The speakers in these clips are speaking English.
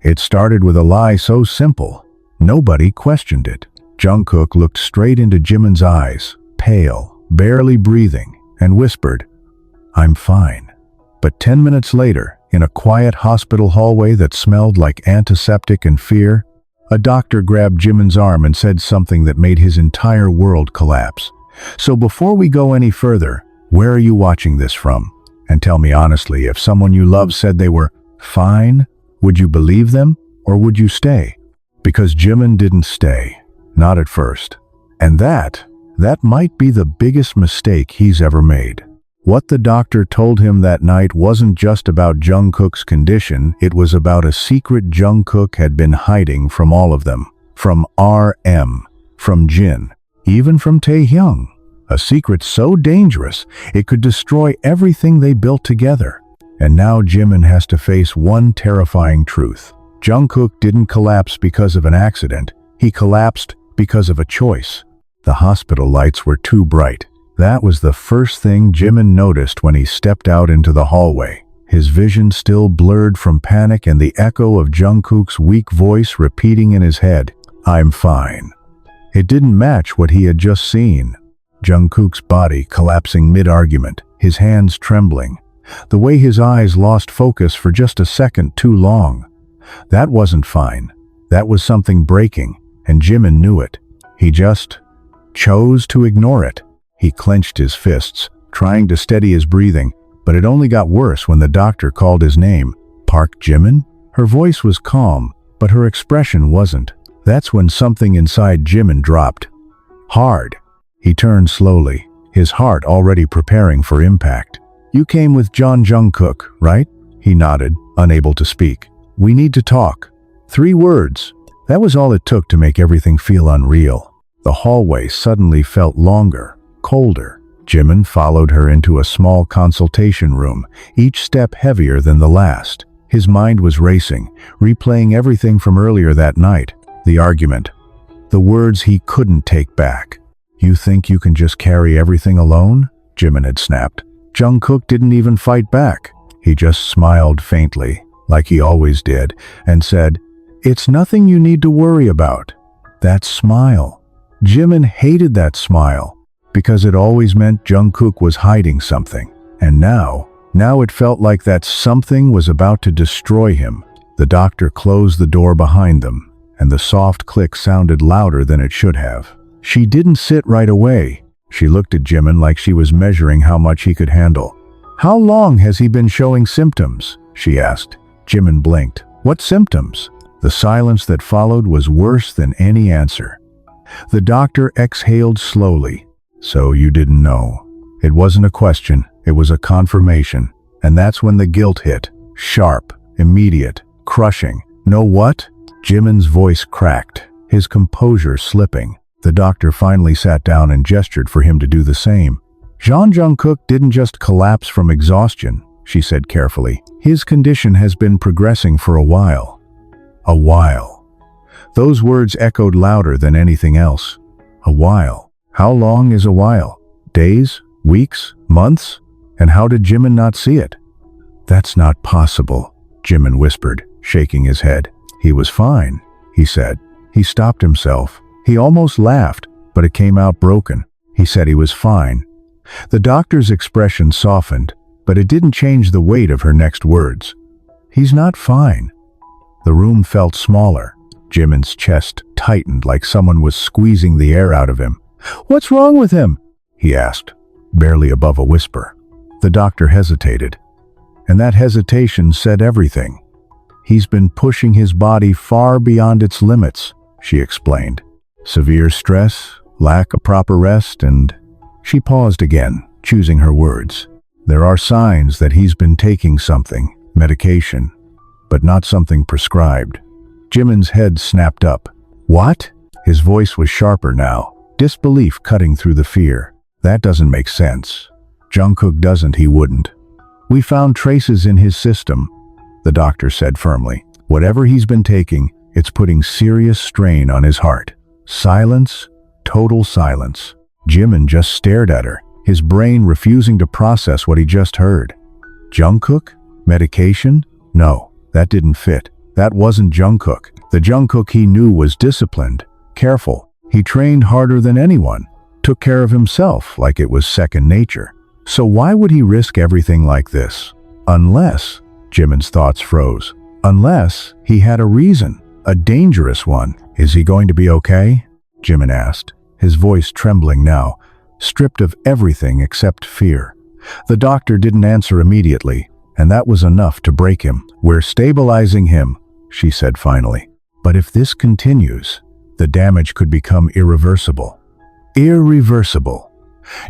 It started with a lie so simple, nobody questioned it. JUNGKOOK looked straight into Jimin's eyes, pale, barely breathing, and whispered, "I'm fine." But 10 minutes later, in a quiet hospital hallway that smelled like antiseptic and fear, a doctor grabbed Jimin's arm and said something that made his entire world collapse. So before we go any further, where are you watching this from? And tell me honestly, if someone you love said they were fine, would you believe them or would you stay? Because Jimin didn't stay, not at first. And that might be the biggest mistake he's ever made. What the doctor told him that night wasn't just about JUNGKOOK's condition, it was about a secret JUNGKOOK had been hiding from all of them. From RM, from Jin, even from Taehyung. A secret so dangerous, it could destroy everything they built together. And now Jimin has to face one terrifying truth. JUNGKOOK didn't collapse because of an accident, he collapsed because of a choice. The hospital lights were too bright. That was the first thing Jimin noticed when he stepped out into the hallway. His vision still blurred from panic and the echo of JUNGKOOK's weak voice repeating in his head, "I'm fine." It didn't match what he had just seen. JUNGKOOK's body collapsing mid-argument, his hands trembling. The way his eyes lost focus for just a second too long. That wasn't fine. That was something breaking, and Jimin knew it. He just chose to ignore it. He clenched his fists, trying to steady his breathing, but it only got worse when the doctor called his name. "Park Jimin?" Her voice was calm, but her expression wasn't. That's when something inside Jimin dropped. Hard. He turned slowly, his heart already preparing for impact. "You came with JUNGKOOK, right?" He nodded, unable to speak. "We need to talk." 3 words. That was all it took to make everything feel unreal. The hallway suddenly felt longer, colder. Jimin followed her into a small consultation room, each step heavier than the last. His mind was racing, replaying everything from earlier that night. The argument. The words he couldn't take back. "You think you can just carry everything alone?" Jimin had snapped. JUNGKOOK didn't even fight back. He just smiled faintly, like he always did, and said, "It's nothing you need to worry about." That smile. Jimin hated that smile, because it always meant JUNGKOOK was hiding something. And now it felt like that something was about to destroy him. The doctor closed the door behind them, and the soft click sounded louder than it should have. She didn't sit right away. She looked at Jimin like she was measuring how much he could handle. "How long has he been showing symptoms?" she asked. Jimin blinked. "What symptoms?" The silence that followed was worse than any answer. The doctor exhaled slowly. "So you didn't know." It wasn't a question, it was a confirmation. And that's when the guilt hit. Sharp, immediate, crushing. "Know what?" Jimin's voice cracked, his composure slipping. The doctor finally sat down and gestured for him to do the same. "JUNGKOOK didn't just collapse from exhaustion," she said carefully. "His condition has been progressing for a while." A while. Those words echoed louder than anything else. A while. How long is a while? Days? Weeks? Months? And how did Jimin not see it? "That's not possible," Jimin whispered, shaking his head. "He was fine," he said. He stopped himself. He almost laughed, but it came out broken. He said he was fine. The doctor's expression softened, but it didn't change the weight of her next words. "He's not fine." The room felt smaller. Jimin's chest tightened like someone was squeezing the air out of him. "What's wrong with him?" he asked, barely above a whisper. The doctor hesitated, and that hesitation said everything. "He's been pushing his body far beyond its limits," she explained. "Severe stress, lack of proper rest, and..." She paused again, choosing her words. "There are signs that he's been taking something, medication, but not something prescribed." Jimin's head snapped up. "What?" His voice was sharper now, disbelief cutting through the fear. "That doesn't make sense. JUNGKOOK doesn't, he wouldn't." "We found traces in his system," the doctor said firmly. "Whatever he's been taking, it's putting serious strain on his heart." Silence, total silence. Jimin just stared at her, his brain refusing to process what he just heard. JUNGKOOK? Medication? No, that didn't fit. That wasn't JUNGKOOK. The JUNGKOOK he knew was disciplined, careful. He trained harder than anyone, took care of himself like it was second nature. So why would he risk everything like this? Unless, Jimin's thoughts froze. Unless he had a reason, a dangerous one. Is he going to be okay? Jimin asked, his voice trembling now, stripped of everything except fear. The doctor didn't answer immediately, and that was enough to break him. We're stabilizing him, she said finally. But if this continues, the damage could become irreversible. Irreversible.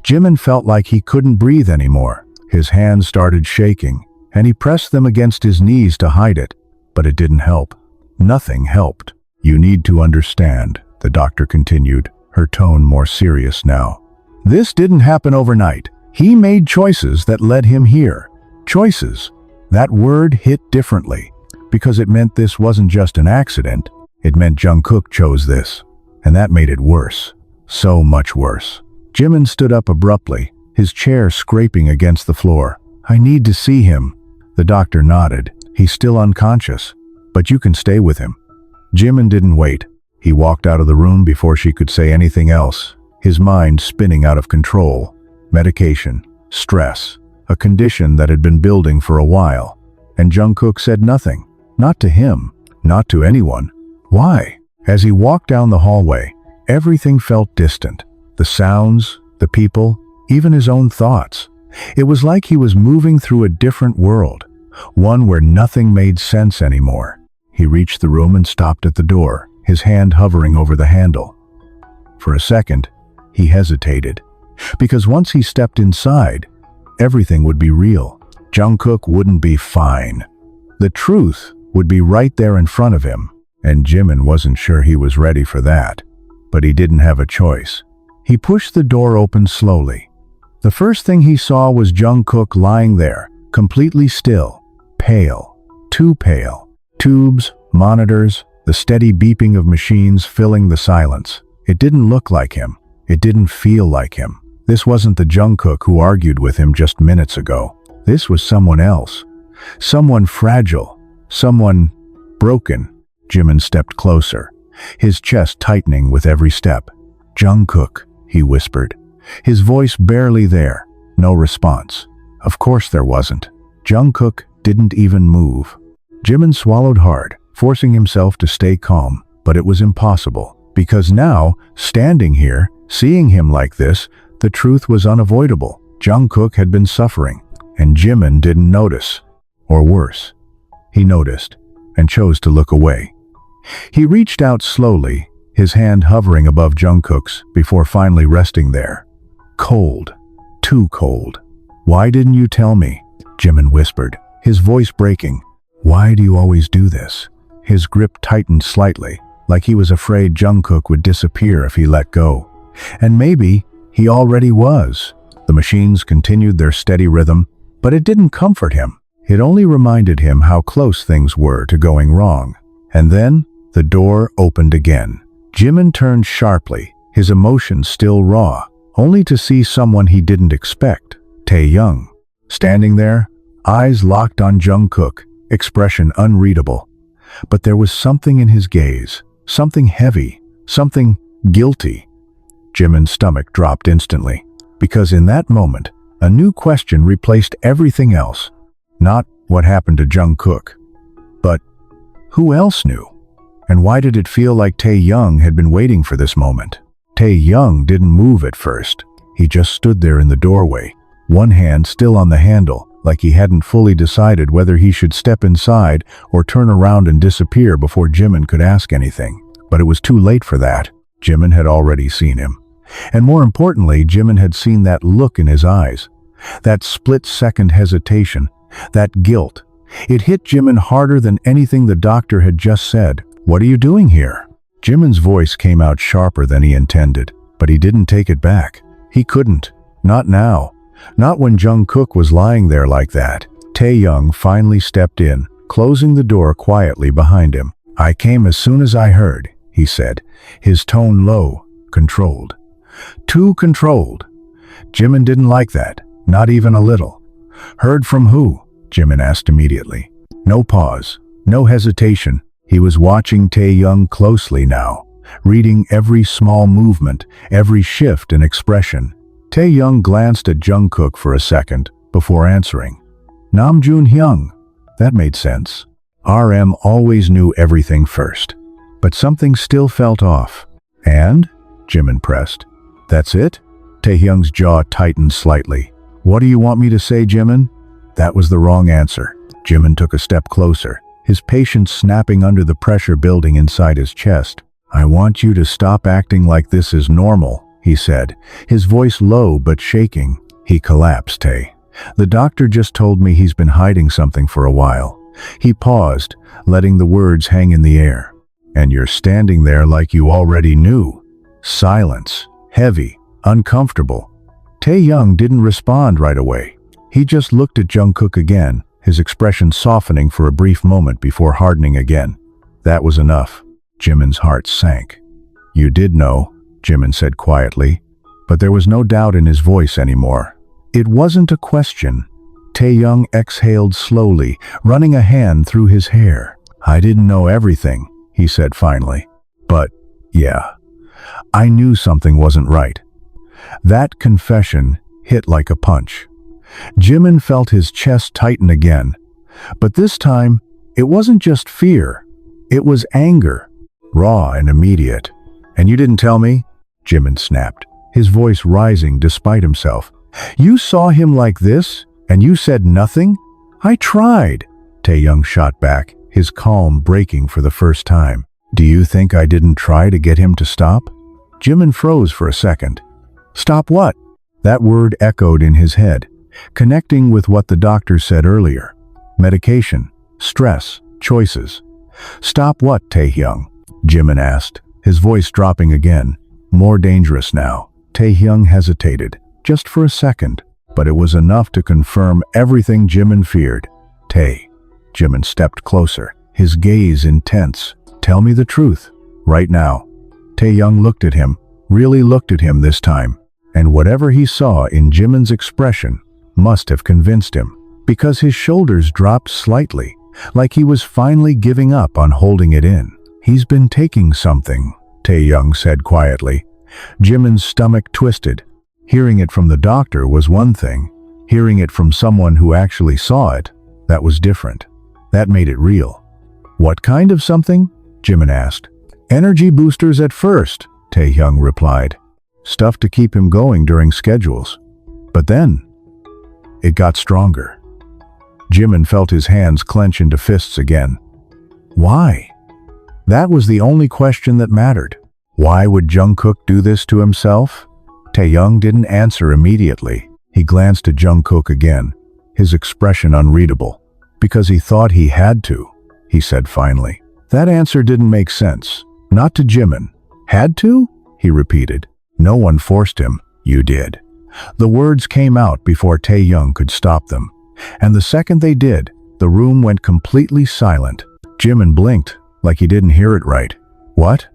Jimin felt like he couldn't breathe anymore. His hands started shaking, and he pressed them against his knees to hide it, but it didn't help. Nothing helped. You need to understand, the doctor continued, her tone more serious now. This didn't happen overnight. He made choices that led him here. Choices. That word hit differently, because it meant this wasn't just an accident. It meant JUNGKOOK chose this, and that made it worse. So much worse. Jimin stood up abruptly, his chair scraping against the floor. I need to see him. The doctor nodded. He's still unconscious, but you can stay with him. Jimin didn't wait. He walked out of the room before she could say anything else, his mind spinning out of control. Medication, stress, a condition that had been building for a while. And JUNGKOOK said nothing. Not to him, not to anyone. Why? As he walked down the hallway, everything felt distant. The sounds, the people, even his own thoughts. It was like he was moving through a different world, one where nothing made sense anymore. He reached the room and stopped at the door, his hand hovering over the handle. For a second, he hesitated, because once he stepped inside, everything would be real. JUNGKOOK wouldn't be fine. The truth would be right there in front of him, and Jimin wasn't sure he was ready for that. But he didn't have a choice. He pushed the door open slowly. The first thing he saw was JUNGKOOK lying there, completely still, pale, too pale. Tubes, monitors, the steady beeping of machines filling the silence. It didn't look like him. It didn't feel like him. This wasn't the JUNGKOOK who argued with him just minutes ago. This was someone else. Someone fragile. Someone broken. Jimin stepped closer, his chest tightening with every step. JUNGKOOK, he whispered, his voice barely there. No response. Of course there wasn't. JUNGKOOK didn't even move. Jimin swallowed hard, forcing himself to stay calm, but it was impossible, because now, standing here, seeing him like this, the truth was unavoidable. JUNGKOOK had been suffering, and Jimin didn't notice. Or worse, he noticed, and chose to look away. He reached out slowly, his hand hovering above JUNGKOOK's, before finally resting there. Cold. Too cold. Why didn't you tell me? Jimin whispered, his voice breaking. Why do you always do this? His grip tightened slightly, like he was afraid JUNGKOOK would disappear if he let go. And maybe he already was. The machines continued their steady rhythm, but it didn't comfort him. It only reminded him how close things were to going wrong. And then, the door opened again. Jimin turned sharply, his emotions still raw, only to see someone he didn't expect, Taehyung. Standing there, eyes locked on JUNGKOOK, expression unreadable. But there was something in his gaze, something heavy, something guilty. Jimin's stomach dropped instantly, because in that moment, a new question replaced everything else. Not what happened to JUNGKOOK, but who else knew? And why did it feel like Taehyung had been waiting for this moment? Taehyung didn't move at first. He just stood there in the doorway, one hand still on the handle, like he hadn't fully decided whether he should step inside or turn around and disappear before Jimin could ask anything. But it was too late for that. Jimin had already seen him. And more importantly, Jimin had seen that look in his eyes, that split-second hesitation, that guilt. It hit Jimin harder than anything the doctor had just said. What are you doing here? Jimin's voice came out sharper than he intended, but he didn't take it back. He couldn't. Not now. Not when JUNGKOOK was lying there like that. Taehyung finally stepped in, closing the door quietly behind him. I came as soon as I heard, he said, his tone low, controlled. Too controlled. Jimin didn't like that, not even a little. Heard from who? Jimin asked immediately. No pause, No hesitation. He was watching Taehyung closely now, reading every small movement, every shift in expression. Taehyung glanced at JUNGKOOK for a second before answering. Namjoon-hyung. That made sense. RM always knew everything first. But something still felt off. And? Jimin pressed. That's it? Taehyung's jaw tightened slightly. What do you want me to say, Jimin? That was the wrong answer. Jimin took a step closer, his patience snapping under the pressure building inside his chest. I want you to stop acting like this is normal, he said, his voice low but shaking. He collapsed, Tae. The doctor just told me he's been hiding something for a while. He paused, letting the words hang in the air. And you're standing there like you already knew. Silence, heavy, uncomfortable. Taehyung didn't respond right away. He just looked at JUNGKOOK again, his expression softening for a brief moment before hardening again. That was enough. Jimin's heart sank. You did know, Jimin said quietly, but there was no doubt in his voice anymore. It wasn't a question. Taehyung exhaled slowly, running a hand through his hair. I didn't know everything, he said finally. But, yeah, I knew something wasn't right. That confession hit like a punch. Jimin felt his chest tighten again. But this time, it wasn't just fear. It was anger, raw and immediate. And you didn't tell me? Jimin snapped, his voice rising despite himself. You saw him like this, and you said nothing? I tried, Taehyung shot back, his calm breaking for the first time. Do you think I didn't try to get him to stop? Jimin froze for a second. Stop what? That word echoed in his head, connecting with what the doctor said earlier. Medication, stress, choices. Stop what, Taehyung? Jimin asked, his voice dropping again, more dangerous now. Taehyung hesitated, just for a second, but it was enough to confirm everything Jimin feared. Tae. Jimin stepped closer, his gaze intense. Tell me the truth, right now. Taehyung looked at him, really looked at him this time, and whatever he saw in Jimin's expression must have convinced him, because his shoulders dropped slightly, like he was finally giving up on holding it in. He's been taking something, Taehyung said quietly. Jimin's stomach twisted. Hearing it from the doctor was one thing. Hearing it from someone who actually saw it, that was different. That made it real. What kind of something? Jimin asked. Energy boosters at first, Taehyung replied. Stuff to keep him going during schedules. But then, it got stronger. Jimin felt his hands clench into fists again. Why? That was the only question that mattered. Why would JUNGKOOK do this to himself? Taehyung didn't answer immediately. He glanced at JUNGKOOK again, his expression unreadable. Because he thought he had to, he said finally. That answer didn't make sense. Not to Jimin. Had to? He repeated. No one forced him. You did. The words came out before Taehyung could stop them. And the second they did, the room went completely silent. Jimin blinked, like he didn't hear it right. What?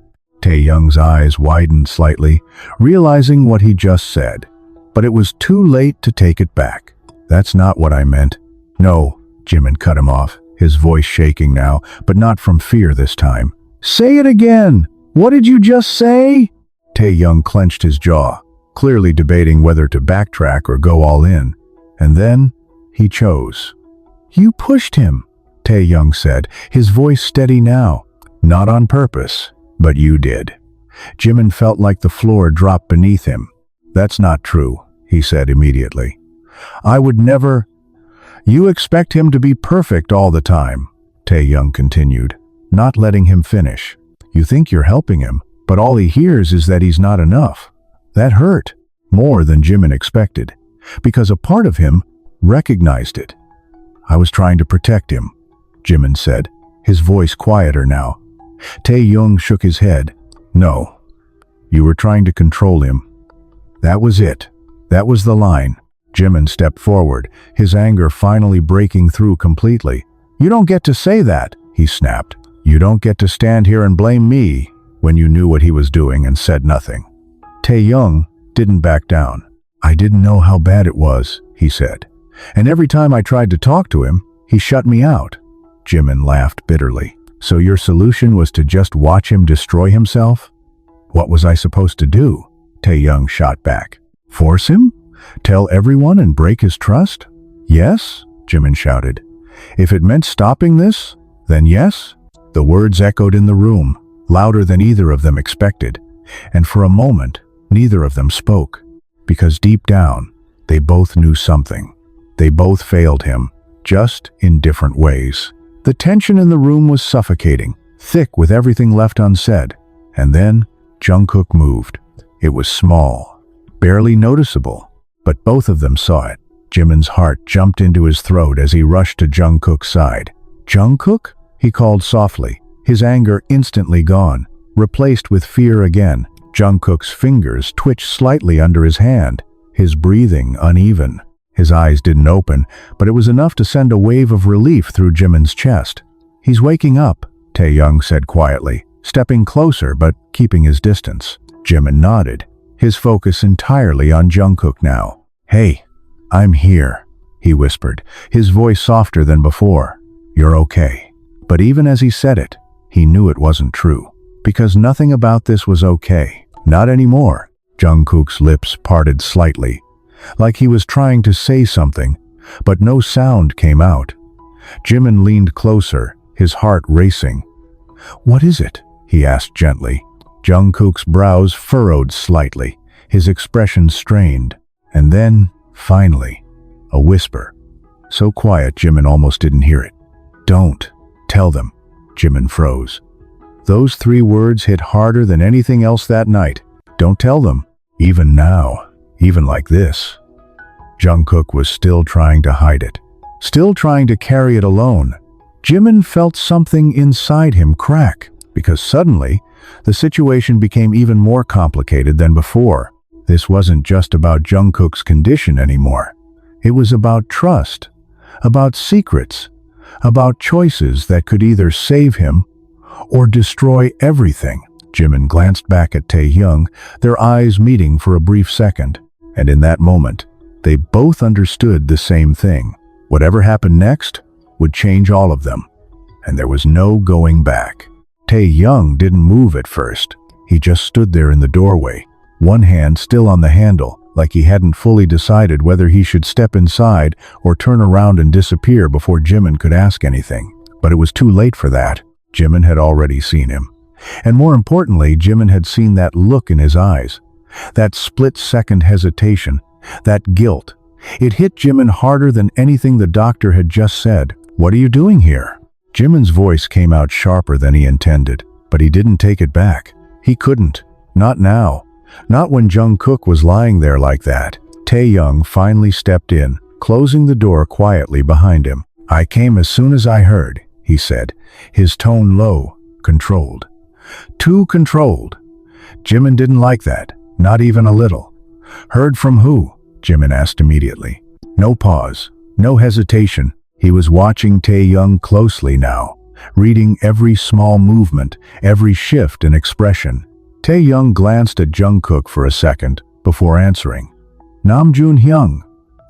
Taehyung's eyes widened slightly, realizing what he just said. But it was too late to take it back. That's not what I meant. No, Jimin cut him off, his voice shaking now, but not from fear this time. Say it again! What did you just say? Taehyung clenched his jaw, clearly debating whether to backtrack or go all in. And then, he chose. You pushed him, Taehyung said, his voice steady now. Not on purpose, but you did. Jimin felt like the floor dropped beneath him. That's not true, he said immediately. I would never... You expect him to be perfect all the time, Taehyung continued, not letting him finish. You think you're helping him, but all he hears is that he's not enough. That hurt, more than Jimin expected, because a part of him recognized it. I was trying to protect him, Jimin said, his voice quieter now. Taehyung shook his head. No, you were trying to control him. That was it. That was the line. Jimin stepped forward, his anger finally breaking through completely. You don't get to say that, he snapped. You don't get to stand here and blame me when you knew what he was doing and said nothing. Taehyung didn't back down. I didn't know how bad it was, he said. And every time I tried to talk to him, he shut me out. Jimin laughed bitterly. So your solution was to just watch him destroy himself? What was I supposed to do? Taehyung shot back. Force him? Tell everyone and break his trust? Yes, Jimin shouted. If it meant stopping this, then yes. The words echoed in the room, louder than either of them expected, and for a moment, neither of them spoke, because deep down, they both knew something. They both failed him, just in different ways. The tension in the room was suffocating, thick with everything left unsaid, and then JUNGKOOK moved. It was small, barely noticeable, but both of them saw it. Jimin's heart jumped into his throat as he rushed to JUNGKOOK's side. "JUNGKOOK?" he called softly, his anger instantly gone, replaced with fear again. JUNGKOOK's fingers twitched slightly under his hand, his breathing uneven. His eyes didn't open, but it was enough to send a wave of relief through Jimin's chest. "He's waking up," Taehyung said quietly, stepping closer but keeping his distance. Jimin nodded, his focus entirely on JUNGKOOK now. "Hey, I'm here," he whispered, his voice softer than before. "You're okay." But even as he said it, he knew it wasn't true, because nothing about this was okay. Not anymore. JUNGKOOK's lips parted slightly, like he was trying to say something, but no sound came out. Jimin leaned closer, his heart racing. "What is it?" he asked gently. JUNGKOOK's brows furrowed slightly, his expression strained. And then, finally, a whisper. So quiet Jimin almost didn't hear it. "Don't tell them." Jimin froze. Those 3 words hit harder than anything else that night. Don't tell them. Even now. Even like this. JUNGKOOK was still trying to hide it, still trying to carry it alone. Jimin felt something inside him crack, because suddenly, the situation became even more complicated than before. This wasn't just about JUNGKOOK's condition anymore. It was about trust, about secrets, about choices that could either save him or destroy everything. Jimin glanced back at Taehyung, their eyes meeting for a brief second. And in that moment, they both understood the same thing. Whatever happened next would change all of them. And there was no going back. Taehyung didn't move at first. He just stood there in the doorway, one hand still on the handle, like he hadn't fully decided whether he should step inside or turn around and disappear before Jimin could ask anything. But it was too late for that. Jimin had already seen him. And more importantly, Jimin had seen that look in his eyes. That split-second hesitation, that guilt. It hit Jimin harder than anything the doctor had just said. "What are you doing here?" Jimin's voice came out sharper than he intended, but he didn't take it back. He couldn't. Not now. Not when JUNGKOOK was lying there like that. Taehyung finally stepped in, closing the door quietly behind him. "I came as soon as I heard," he said, his tone low, controlled. Too controlled. Jimin didn't like that. Not even a little. "Heard from who?" Jimin asked immediately. No pause, no hesitation. He was watching Taehyung closely now, reading every small movement, every shift in expression. Taehyung glanced at JUNGKOOK for a second before answering. "Namjoon Hyung."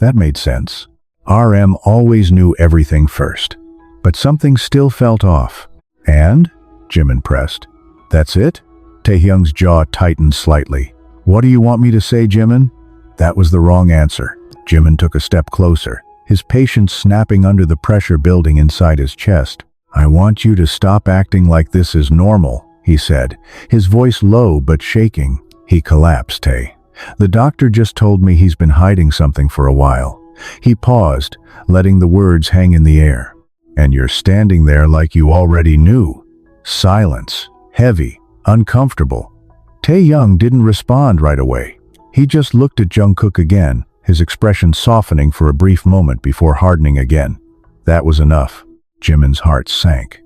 That made sense. RM always knew everything first. But something still felt off. "And?" Jimin pressed. "That's it?" Taehyung's jaw tightened slightly. "What do you want me to say, Jimin?" That was the wrong answer. Jimin took a step closer, his patience snapping under the pressure building inside his chest. "I want you to stop acting like this is normal," he said, his voice low but shaking. He collapsed, Tae. "The doctor just told me he's been hiding something for a while." He paused, letting the words hang in the air. "And you're standing there like you already knew." Silence. Heavy. Uncomfortable. Taehyung didn't respond right away. He just looked at JUNGKOOK again, his expression softening for a brief moment before hardening again. That was enough. Jimin's heart sank.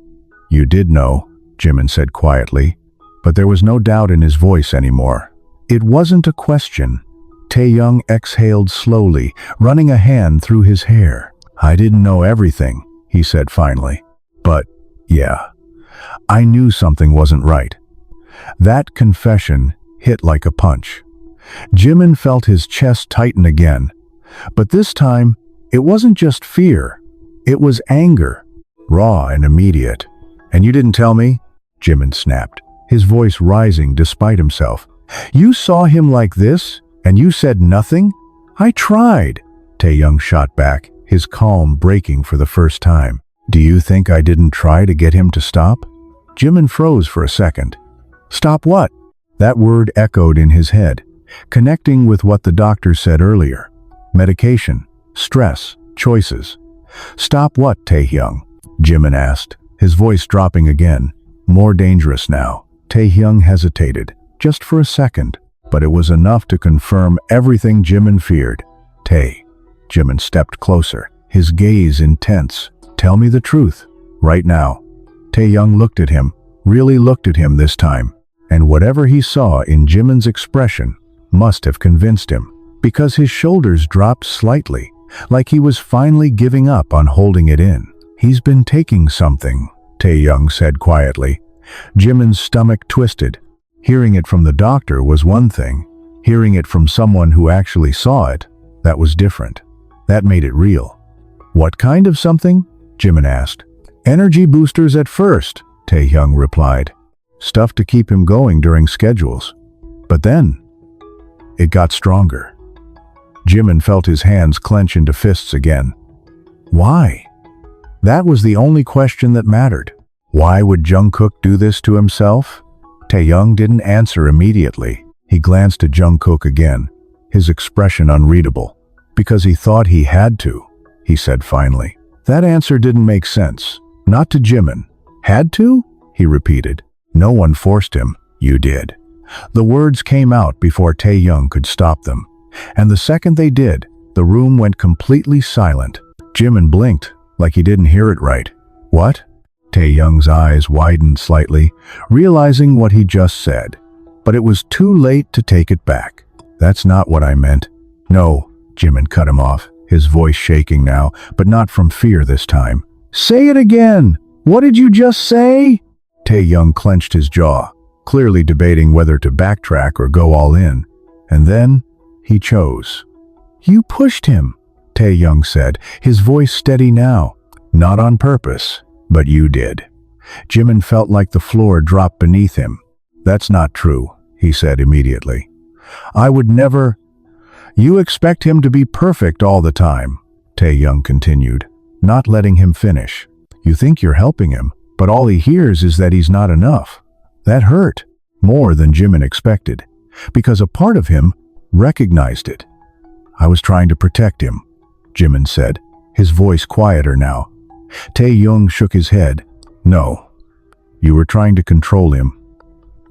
"You did know," Jimin said quietly, but there was no doubt in his voice anymore. It wasn't a question. Taehyung exhaled slowly, running a hand through his hair. "I didn't know everything," he said finally. "But, yeah, I knew something wasn't right." That confession hit like a punch. Jimin felt his chest tighten again. But this time, it wasn't just fear. It was anger. raw and immediate. "And you didn't tell me?" Jimin snapped, his voice rising despite himself. "You saw him like this, and you said nothing?" "I tried," Taehyung shot back, his calm breaking for the first time. "Do you think I didn't try to get him to stop?" Jimin froze for a second. "Stop what?" That word echoed in his head, connecting with what the doctor said earlier. Medication, stress, choices. "Stop what, Taehyung?" Jimin asked, his voice dropping again, more dangerous now. Taehyung hesitated, just for a second, but it was enough to confirm everything Jimin feared. Jimin stepped closer, his gaze intense. "Tell me the truth, right now." Taehyung looked at him, really looked at him this time, and whatever he saw in Jimin's expression must have convinced him, because his shoulders dropped slightly, like he was finally giving up on holding it in. "He's been taking something," Taehyung said quietly. Jimin's stomach twisted. Hearing it from the doctor was one thing. Hearing it from someone who actually saw it, that was different. That made it real. "What kind of something?" Jimin asked. "Energy boosters at first," Taehyung replied. "Stuff to keep him going during schedules. But then, it got stronger." Jimin felt his hands clench into fists again. Why? That was the only question that mattered. Why would JUNGKOOK do this to himself? Taehyung didn't answer immediately. He glanced at JUNGKOOK again, his expression unreadable. "Because he thought he had to," he said finally. That answer didn't make sense. Not to Jimin. "Had to?" he repeated. "No one forced him. You did." The words came out before Taehyung could stop them. And the second they did, the room went completely silent. Jimin blinked, like he didn't hear it right. "What?" Taehyung's eyes widened slightly, realizing what he just said. But it was too late to take it back. "That's not what I meant." "No," Jimin cut him off, his voice shaking now, but not from fear this time. "Say it again! What did you just say?" Taehyung clenched his jaw, clearly debating whether to backtrack or go all in. And then, he chose. "You pushed him," Taehyung said, his voice steady now. "Not on purpose, but you did." Jimin felt like the floor dropped beneath him. "That's not true," he said immediately. "I would never—" "You expect him to be perfect all the time," Taehyung continued, not letting him finish. "You think you're helping him, but all he hears is that he's not enough." That hurt, more than Jimin expected, because a part of him recognized it. "I was trying to protect him," Jimin said, his voice quieter now. Taehyung shook his head. "No, you were trying to control him."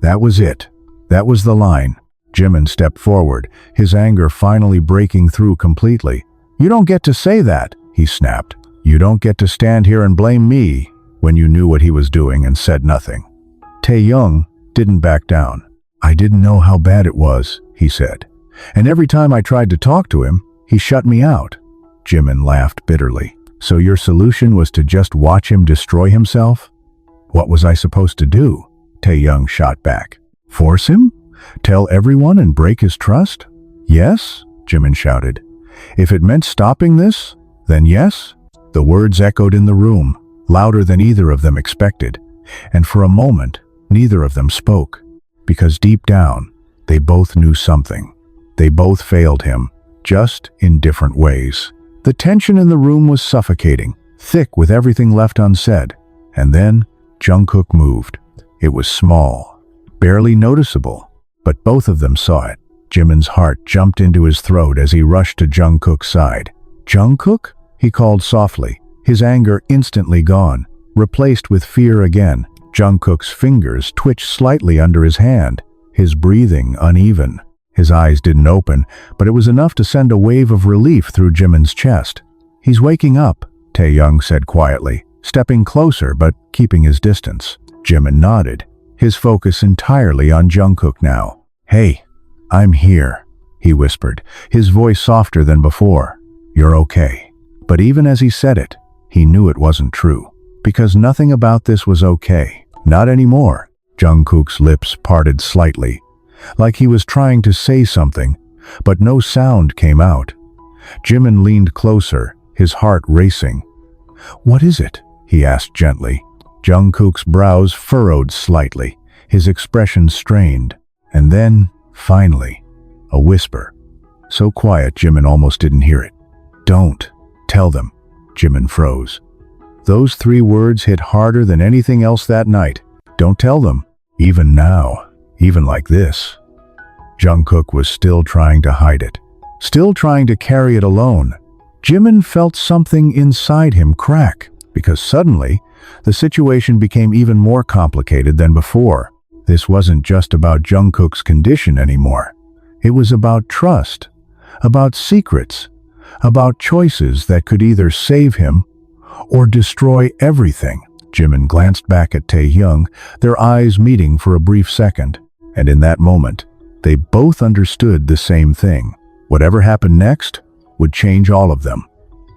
That was it. That was the line. Jimin stepped forward, his anger finally breaking through completely. "You don't get to say that," he snapped. "You don't get to stand here and blame me when you knew what he was doing and said nothing." Taehyung didn't back down. "I didn't know how bad it was," he said. "And every time I tried to talk to him, he shut me out." Jimin laughed bitterly. "So your solution was to just watch him destroy himself?" "What was I supposed to do?" Taehyung shot back. "Force him? Tell everyone and break his trust?" "Yes," Jimin shouted. "If it meant stopping this, then yes." The words echoed in the room, louder than either of them expected. And for a moment, neither of them spoke. Because deep down, they both knew something. They both failed him, just in different ways. The tension in the room was suffocating, thick with everything left unsaid. And then, JUNGKOOK moved. It was small, barely noticeable, but both of them saw it. Jimin's heart jumped into his throat as he rushed to JUNGKOOK's side. "JUNGKOOK?" he called softly, his anger instantly gone, replaced with fear again. JUNGKOOK's fingers twitched slightly under his hand, his breathing uneven. His eyes didn't open, but it was enough to send a wave of relief through Jimin's chest. "He's waking up," Taehyung said quietly, stepping closer but keeping his distance. Jimin nodded, his focus entirely on JUNGKOOK now. "Hey, I'm here," he whispered, his voice softer than before. "You're okay." But even as he said it, he knew it wasn't true, because nothing about this was okay. Not anymore. JUNGKOOK's lips parted slightly, like he was trying to say something, but no sound came out. Jimin leaned closer, his heart racing. "What is it?" he asked gently. Jungkook's brows furrowed slightly, his expression strained. And then, finally, a whisper. So quiet Jimin almost didn't hear it. "Don't tell them." Jimin froze. Those 3 words hit harder than anything else that night. Don't tell them. Even now, even like this. Jungkook was still trying to hide it, still trying to carry it alone. Jimin felt something inside him crack, because suddenly, the situation became even more complicated than before. This wasn't just about Jungkook's condition anymore. It was about trust, about secrets, about choices that could either save him or destroy everything. Jimin glanced back at Taehyung, their eyes meeting for a brief second, and in that moment, they both understood the same thing. Whatever happened next would change all of them,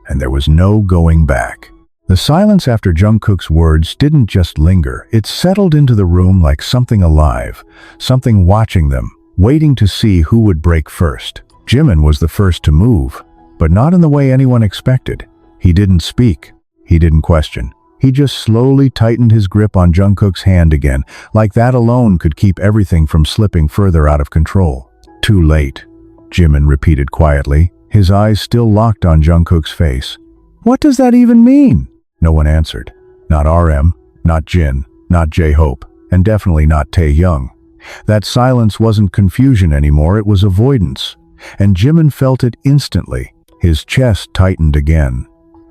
and there was no going back. The silence after Jungkook's words didn't just linger, it settled into the room like something alive, something watching them, waiting to see who would break first. Jimin was the first to move, but not in the way anyone expected. He didn't speak, he didn't question. He just slowly tightened his grip on Jungkook's hand again, like that alone could keep everything from slipping further out of control. "Too late," Jimin repeated quietly, his eyes still locked on Jungkook's face. "What does that even mean?" No one answered. Not RM, not Jin, not J-Hope, and definitely not Taehyung. That silence wasn't confusion anymore, it was avoidance. And Jimin felt it instantly. His chest tightened again.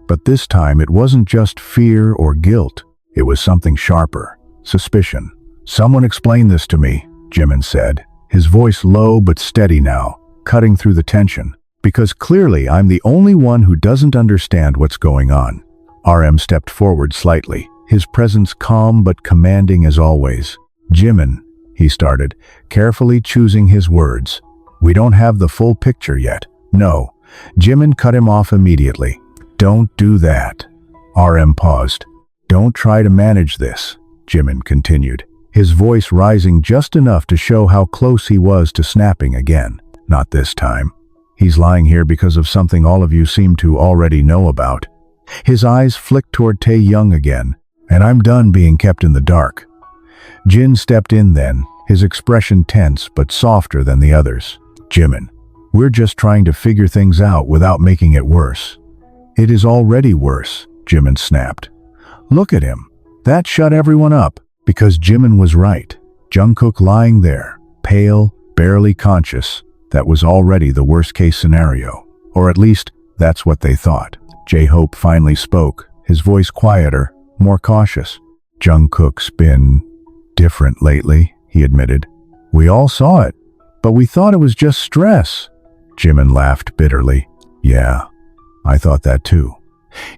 But this time it wasn't just fear or guilt. It was something sharper. Suspicion. "Someone explain this to me," Jimin said, his voice low but steady now, cutting through the tension. "Because clearly I'm the only one who doesn't understand what's going on." RM stepped forward slightly, his presence calm but commanding as always. "Jimin," he started, carefully choosing his words. "We don't have the full picture yet." "No." Jimin cut him off immediately. "Don't do that." RM paused. "Don't try to manage this," Jimin continued, his voice rising just enough to show how close he was to snapping again. "Not this time. He's lying here because of something all of you seem to already know about." His eyes flicked toward Taehyung again. "And I'm done being kept in the dark." Jin stepped in then, his expression tense but softer than the others. "Jimin, we're just trying to figure things out without making it worse." "It is already worse," Jimin snapped. "Look at him. That shut everyone up." Because Jimin was right. Jungkook lying there, pale, barely conscious, that was already the worst-case scenario. Or at least, that's what they thought. J-Hope finally spoke, his voice quieter, more cautious. "Jungkook's been different lately," he admitted. "We all saw it, but we thought it was just stress." Jimin laughed bitterly. "Yeah, I thought that too."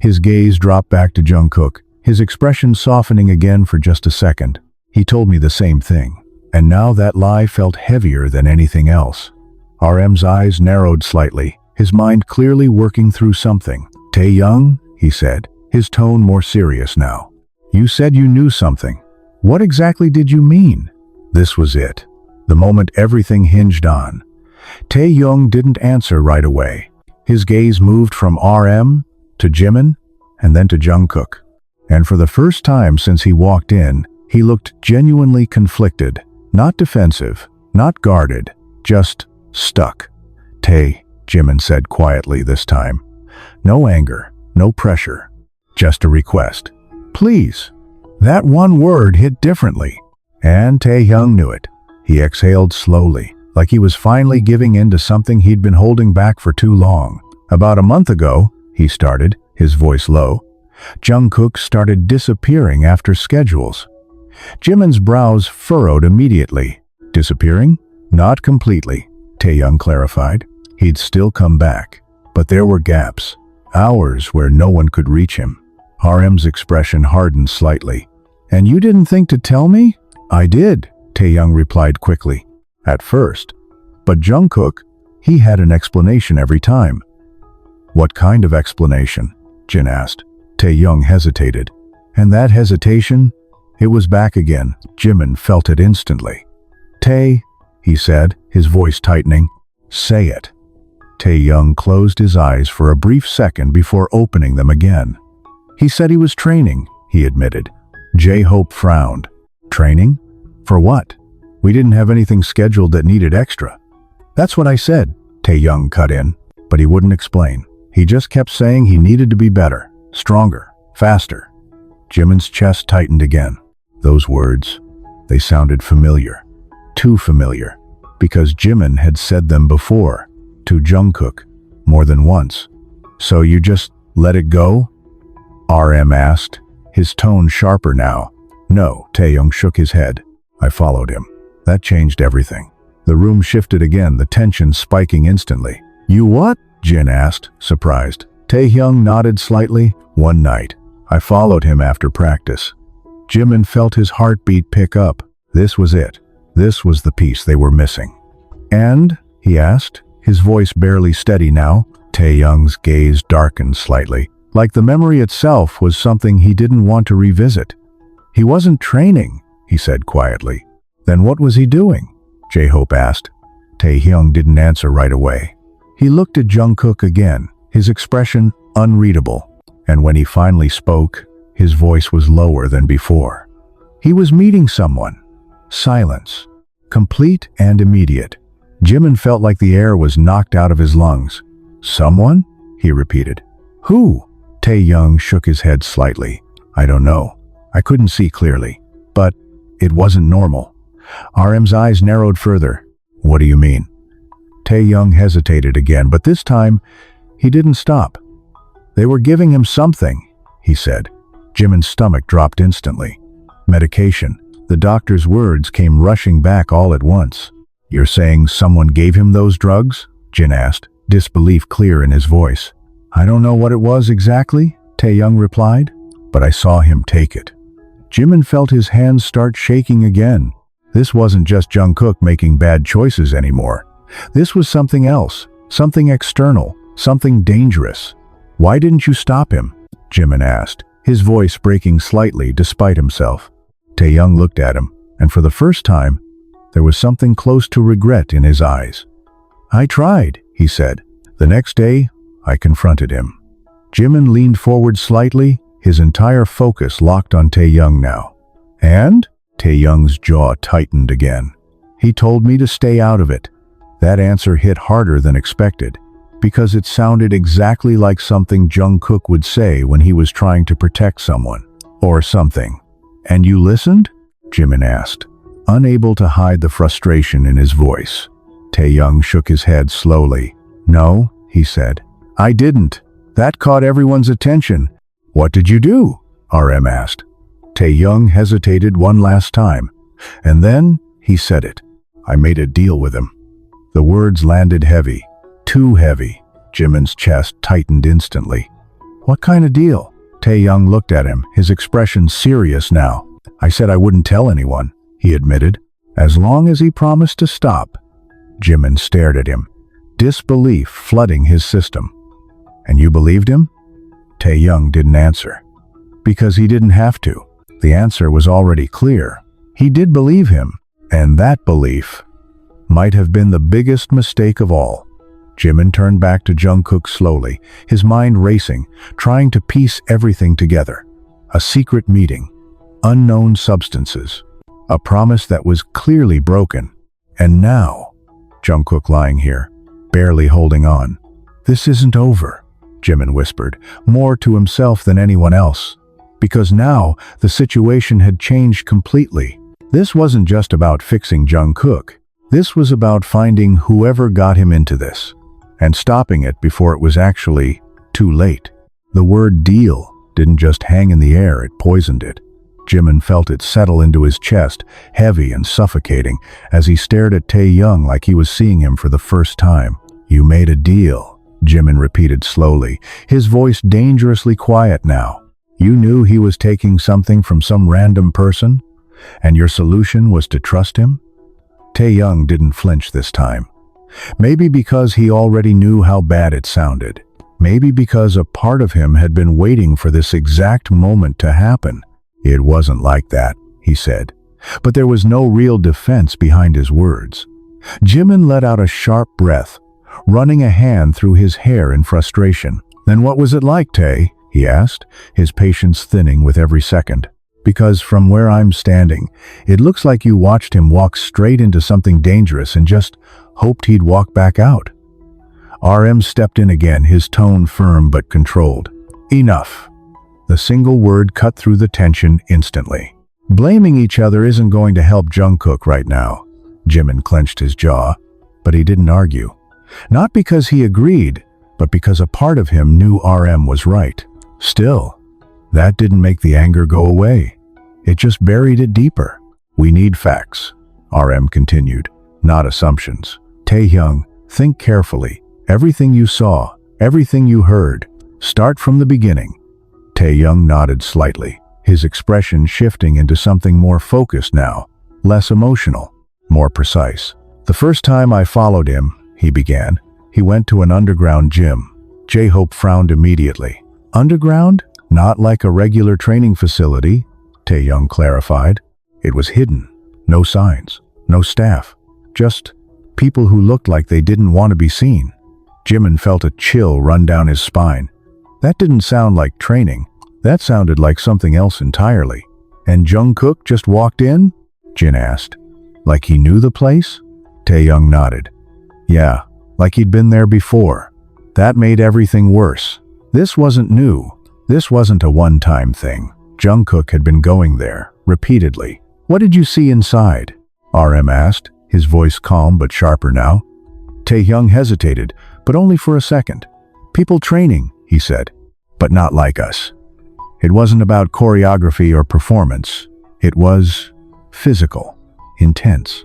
His gaze dropped back to Jungkook, his expression softening again for just a second. "He told me the same thing, and now that lie felt heavier than anything else." RM's eyes narrowed slightly, his mind clearly working through something. "Taehyung," he said, his tone more serious now. "You said you knew something. What exactly did you mean?" This was it, the moment everything hinged on. Taehyung didn't answer right away. His gaze moved from RM to Jimin and then to Jungkook. And for the first time since he walked in, he looked genuinely conflicted, not defensive, not guarded, just stuck. "Tae," Jimin said quietly this time. No anger, no pressure, just a request. "Please." That one word hit differently, and Taehyung knew it. He exhaled slowly, like he was finally giving in to something he'd been holding back for too long. "About a month ago," he started, his voice low, "Jungkook started disappearing after schedules." Jimin's brows furrowed immediately. "Disappearing?" "Not completely," Taehyung clarified. "He'd still come back, but there were gaps, hours where no one could reach him." RM's expression hardened slightly. "And you didn't think to tell me?" "I did," Taehyung replied quickly. "At first. But Jungkook, he had an explanation every time." "What kind of explanation?" Jin asked. Taehyung hesitated. And that hesitation, it was back again. Jimin felt it instantly. "Tae," he said, his voice tightening. "Say it." Taehyung closed his eyes for a brief second before opening them again. "He said he was training, he admitted. J-Hope frowned. Training? For what? We didn't have anything scheduled that needed extra. That's what I said, Taehyung cut in, but he wouldn't explain. He just kept saying he needed to be better, stronger, faster. Jimin's chest tightened again. Those words, they sounded familiar. Too familiar, because Jimin had said them before, to JUNGKOOK, more than once. So you just let it go? RM asked, his tone sharper now. No, Taehyung shook his head. I followed him. That changed everything. The room shifted again, the tension spiking instantly. You what? Jin asked, surprised. Taehyung nodded slightly. One night, I followed him after practice. Jimin felt his heartbeat pick up. This was it. This was the piece they were missing. And? He asked, his voice barely steady now. Taehyung's gaze darkened slightly, like the memory itself was something he didn't want to revisit. He wasn't training, he said quietly. Then what was he doing? J-Hope asked. Taehyung didn't answer right away. He looked at JUNGKOOK again, his expression unreadable. And when he finally spoke, his voice was lower than before. He was meeting someone. Silence. Complete and immediate. Jimin felt like the air was knocked out of his lungs. Someone? He repeated. Who? Taehyung shook his head slightly. I don't know. I couldn't see clearly. But it wasn't normal. RM's eyes narrowed further. What do you mean? Taehyung hesitated again, but this time, he didn't stop. They were giving him something, he said. Jimin's stomach dropped instantly. Medication. The doctor's words came rushing back all at once. You're saying someone gave him those drugs? Jin asked, disbelief clear in his voice. I don't know what it was exactly, Taehyung replied, but I saw him take it. Jimin felt his hands start shaking again. This wasn't just JUNGKOOK making bad choices anymore. This was something else, something external, something dangerous. Why didn't you stop him? Jimin asked, his voice breaking slightly despite himself. Taehyung looked at him, and for the first time, there was something close to regret in his eyes. I tried, he said. The next day, I confronted him. Jimin leaned forward slightly, his entire focus locked on Taehyung now. And? Taehyung's jaw tightened again. He told me to stay out of it. That answer hit harder than expected, because it sounded exactly like something JUNGKOOK would say when he was trying to protect someone. Or something. And you listened? Jimin asked, unable to hide the frustration in his voice. Taehyung shook his head slowly. No, he said. I didn't. That caught everyone's attention. What did you do? RM asked. Taehyung hesitated one last time, and then he said it. I made a deal with him. The words landed heavy, too heavy. Jimin's chest tightened instantly. What kind of deal? Taehyung looked at him, his expression serious now. I said I wouldn't tell anyone, he admitted, as long as he promised to stop. Jimin stared at him, disbelief flooding his system. And you believed him? Taehyung didn't answer. Because he didn't have to. The answer was already clear. He did believe him, and that belief might have been the biggest mistake of all. Jimin turned back to JUNGKOOK slowly, his mind racing, trying to piece everything together. A secret meeting, unknown substances, a promise that was clearly broken. And now, JUNGKOOK lying here, barely holding on. This isn't over, Jimin whispered, more to himself than anyone else. Because now, the situation had changed completely. This wasn't just about fixing JUNGKOOK. This was about finding whoever got him into this, and stopping it before it was actually too late. The word deal didn't just hang in the air, it poisoned it. Jimin felt it settle into his chest, heavy and suffocating, as he stared at Taehyung like he was seeing him for the first time. You made a deal, Jimin repeated slowly, his voice dangerously quiet now. You knew he was taking something from some random person, and your solution was to trust him? Taehyung didn't flinch this time. Maybe because he already knew how bad it sounded. Maybe because a part of him had been waiting for this exact moment to happen. It wasn't like that, he said. But there was no real defense behind his words. Jimin let out a sharp breath, running a hand through his hair in frustration. Then what was it like, Tae? he asked, his patience thinning with every second. Because from where I'm standing, it looks like you watched him walk straight into something dangerous and just hoped he'd walk back out. RM stepped in again, his tone firm but controlled. Enough. The single word cut through the tension instantly. Blaming each other isn't going to help JUNGKOOK right now. JIMIN clenched his jaw, but he didn't argue. Not because he agreed, but because a part of him knew RM was right. Still, that didn't make the anger go away. It just buried it deeper. We need facts, RM continued, not assumptions. Taehyung, think carefully. Everything you saw, everything you heard. Start from the beginning. Taehyung nodded slightly, his expression shifting into something more focused now, less emotional, more precise. The first time I followed him, he began, he went to an underground gym. J-Hope frowned immediately. Underground? Not like a regular training facility, Taehyung clarified. It was hidden. No signs, no staff, just people who looked like they didn't want to be seen. JIMIN felt a chill run down his spine. That didn't sound like training. That sounded like something else entirely. And JUNGKOOK just walked in? Jin asked. Like he knew the place? Taehyung nodded. Yeah, like he'd been there before. That made everything worse. This wasn't new. This wasn't a one-time thing. JUNGKOOK had been going there, repeatedly. What did you see inside? RM asked, his voice calm but sharper now. Taehyung hesitated, but only for a second. People training, he said, but not like us. It wasn't about choreography or performance. It was physical, intense,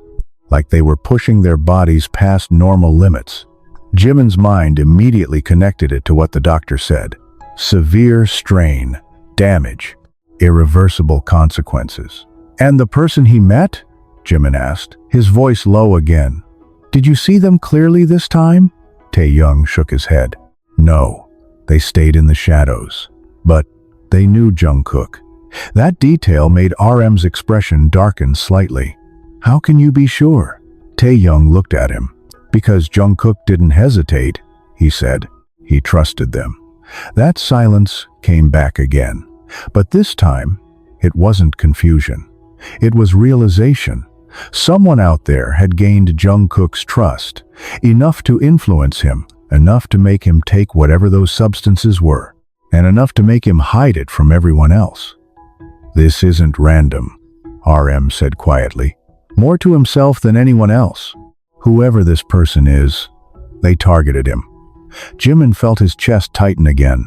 like they were pushing their bodies past normal limits. JIMIN's mind immediately connected it to what the doctor said. Severe strain, damage, irreversible consequences. And the person he met? JIMIN asked, his voice low again. Did you see them clearly this time? Taehyung shook his head. No, they stayed in the shadows. But they knew JUNGKOOK. That detail made RM's expression darken slightly. How can you be sure? Taehyung looked at him. Because JUNGKOOK didn't hesitate, he said. He trusted them. That silence came back again. But this time, it wasn't confusion. It was realization. Someone out there had gained JUNGKOOK's trust, enough to influence him, enough to make him take whatever those substances were, and enough to make him hide it from everyone else. This isn't random, RM said quietly, more to himself than anyone else. Whoever this person is, they targeted him. JIMIN felt his chest tighten again.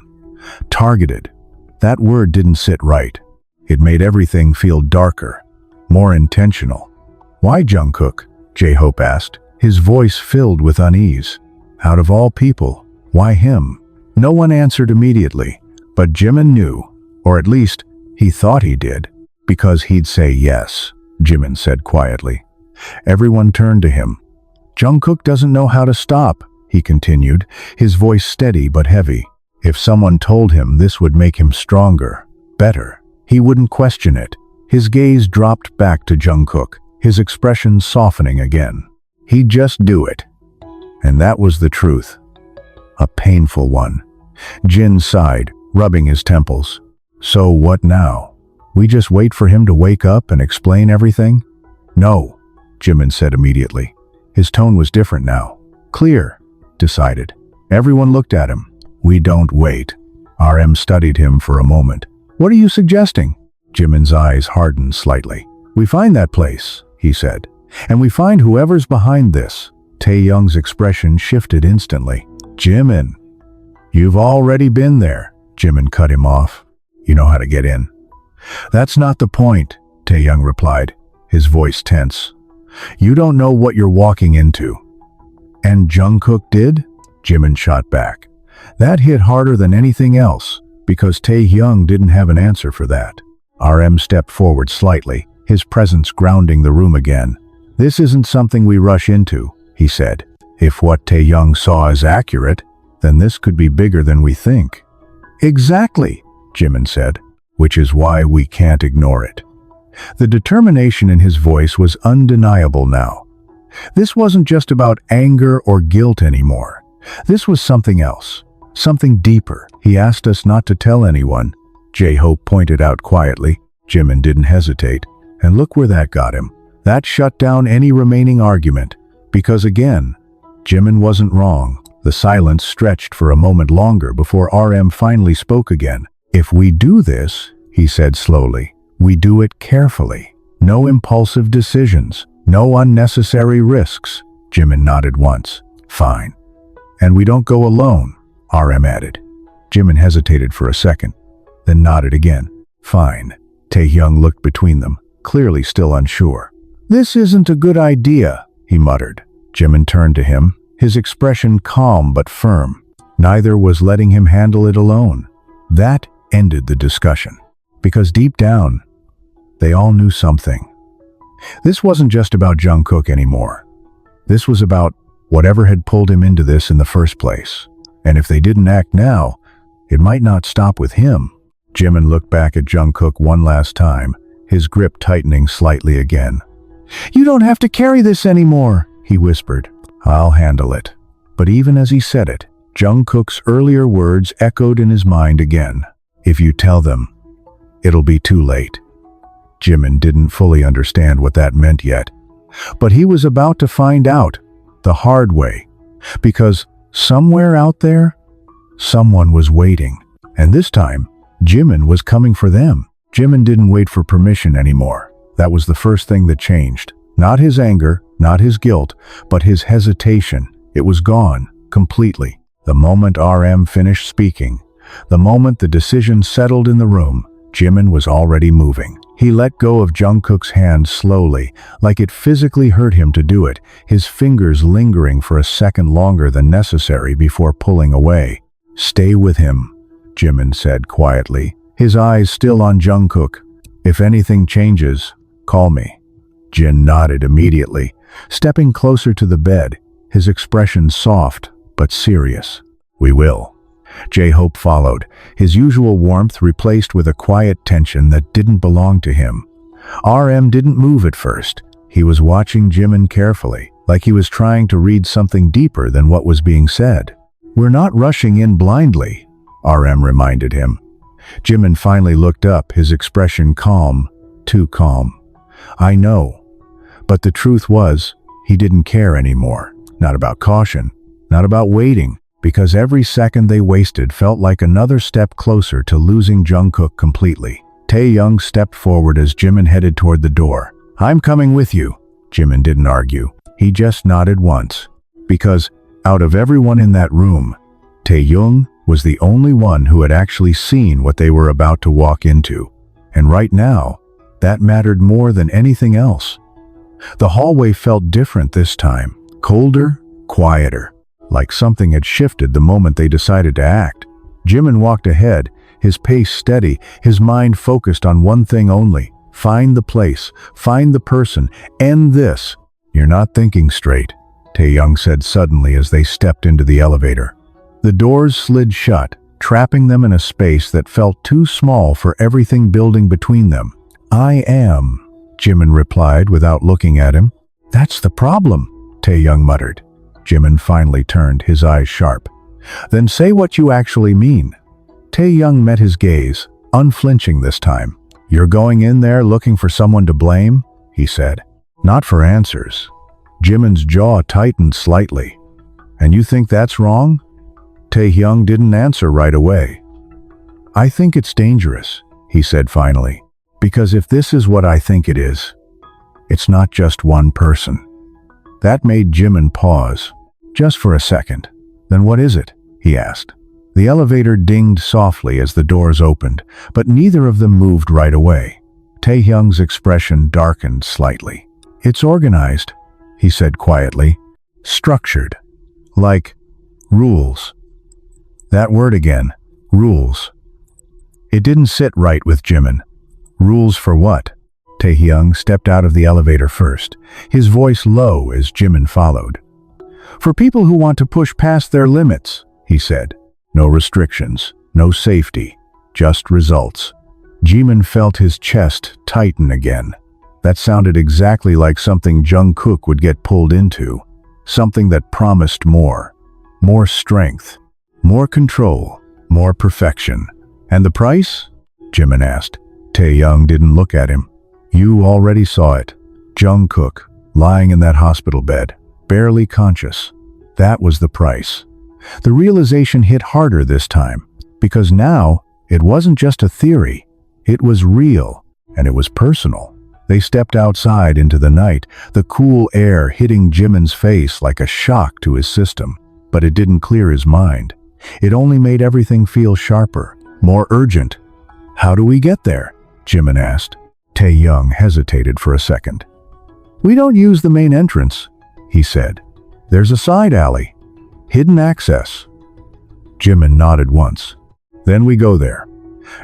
Targeted. That word didn't sit right. It made everything feel darker, more intentional. Why JUNGKOOK? J-Hope asked, his voice filled with unease. Out of all people, why him? No one answered immediately, but JIMIN knew, or at least he thought he did, because he'd say yes, JIMIN said quietly. Everyone turned to him. JUNGKOOK doesn't know how to stop, he continued, his voice steady but heavy. If someone told him this would make him stronger, better, he wouldn't question it. His gaze dropped back to JUNGKOOK, his expression softening again. He'd just do it. And that was the truth. A painful one. Jin sighed, rubbing his temples. So what now? We just wait for him to wake up and explain everything? No, JIMIN said immediately. His tone was different now. Clear, decided. Everyone looked at him. We don't wait. RM studied him for a moment. What are you suggesting? JIMIN's eyes hardened slightly. We find that place, he said. And we find whoever's behind this. Taehyung's expression shifted instantly. JIMIN, you've already been there. JIMIN cut him off. You know how to get in. That's not the point, Taehyung replied, his voice tense. You don't know what you're walking into. And JUNGKOOK did? JIMIN shot back. That hit harder than anything else, because Taehyung didn't have an answer for that. RM stepped forward slightly, his presence grounding the room again. This isn't something we rush into, he said. If what Taehyung saw is accurate, then this could be bigger than we think. Exactly, JIMIN said, which is why we can't ignore it. The determination in his voice was undeniable now. This wasn't just about anger or guilt anymore. This was something else. Something deeper. He asked us not to tell anyone, J-Hope pointed out quietly. Jimin didn't hesitate, and look where that got him. That shut down any remaining argument, because again, Jimin wasn't wrong. The silence stretched for a moment longer before RM finally spoke again. If we do this, he said slowly, we do it carefully. No impulsive decisions, no unnecessary risks. Jimin nodded once. Fine. And we don't go alone, RM added. Jimin hesitated for a second, then nodded again. Fine. Taehyung looked between them, clearly still unsure. This isn't a good idea, he muttered. Jimin turned to him, his expression calm but firm. Neither was letting him handle it alone. That ended the discussion, because deep down, they all knew something. This wasn't just about JUNGKOOK anymore. This was about whatever had pulled him into this in the first place. And if they didn't act now, it might not stop with him. Jimin looked back at JUNGKOOK one last time, his grip tightening slightly again. You don't have to carry this anymore, he whispered. I'll handle it. But even as he said it, JUNGKOOK's earlier words echoed in his mind again. If you tell them, it'll be too late. Jimin didn't fully understand what that meant yet, but he was about to find out, the hard way, because somewhere out there, someone was waiting. And this time, Jimin was coming for them. Jimin didn't wait for permission anymore. That was the first thing that changed. Not his anger, not his guilt, but his hesitation. It was gone, completely. The moment RM finished speaking, the moment the decision settled in the room, Jimin was already moving. He let go of JUNGKOOK's hand slowly, like it physically hurt him to do it, his fingers lingering for a second longer than necessary before pulling away. Stay with him, Jimin said quietly, his eyes still on JUNGKOOK. If anything changes, call me. Jin nodded immediately, stepping closer to the bed, his expression soft but serious. We will. J-Hope followed, his usual warmth replaced with a quiet tension that didn't belong to him. RM didn't move at first. He was watching Jimin carefully, like he was trying to read something deeper than what was being said. We're not rushing in blindly, RM reminded him. Jimin finally looked up, his expression calm, too calm. I know. But the truth was, he didn't care anymore. Not about caution, not about waiting, because every second they wasted felt like another step closer to losing JUNGKOOK completely. Taehyung stepped forward as Jimin headed toward the door. I'm coming with you. Jimin didn't argue. He just nodded once. Because, out of everyone in that room, Taehyung was the only one who had actually seen what they were about to walk into. And right now, that mattered more than anything else. The hallway felt different this time. Colder, quieter. Like something had shifted the moment they decided to act. Jimin walked ahead, his pace steady, his mind focused on one thing only. Find the place, find the person, end this. You're not thinking straight, Taehyung said suddenly as they stepped into the elevator. The doors slid shut, trapping them in a space that felt too small for everything building between them. I am, Jimin replied without looking at him. That's the problem, Taehyung muttered. Jimin finally turned, his eyes sharp. Then say what you actually mean. Taehyung met his gaze, unflinching this time. You're going in there looking for someone to blame? He said. Not for answers. Jimin's jaw tightened slightly. And you think that's wrong? Taehyung didn't answer right away. I think it's dangerous, he said finally. Because if this is what I think it is, it's not just one person. That made Jimin pause, just for a second. Then what is it? He asked. The elevator dinged softly as the doors opened, but neither of them moved right away. Taehyung's expression darkened slightly. It's organized, he said quietly. Structured. Like rules. That word again, rules. It didn't sit right with Jimin. Rules for what? Taehyung stepped out of the elevator first, his voice low as Jimin followed. For people who want to push past their limits, he said. No restrictions, no safety, just results. Jimin felt his chest tighten again. That sounded exactly like something JUNGKOOK would get pulled into. Something that promised more. More strength. More control, more perfection. And the price? Jimin asked. Taehyung didn't look at him. You already saw it. JUNGKOOK, lying in that hospital bed, barely conscious. That was the price. The realization hit harder this time, because now it wasn't just a theory. It was real, and it was personal. They stepped outside into the night, the cool air hitting Jimin's face like a shock to his system. But it didn't clear his mind. It only made everything feel sharper, more urgent. How do we get there? Jimin asked. Taehyung hesitated for a second. We don't use the main entrance, he said. There's a side alley. Hidden access. Jimin nodded once. Then we go there.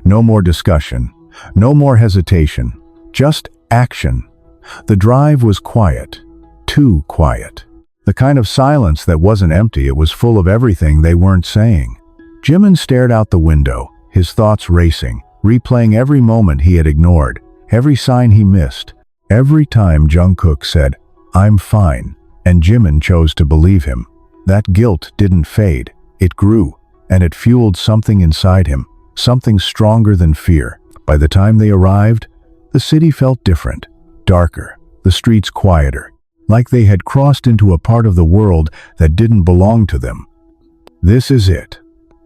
No more discussion. No more hesitation. Just action. The drive was quiet. Too quiet. The kind of silence that wasn't empty, it was full of everything they weren't saying. Jimin stared out the window, his thoughts racing, replaying every moment he had ignored, every sign he missed. Every time JUNGKOOK said, "I'm fine," and Jimin chose to believe him. That guilt didn't fade. It grew, and it fueled something inside him, something stronger than fear. By the time they arrived, the city felt different, darker, the streets quieter, like they had crossed into a part of the world that didn't belong to them. This is it,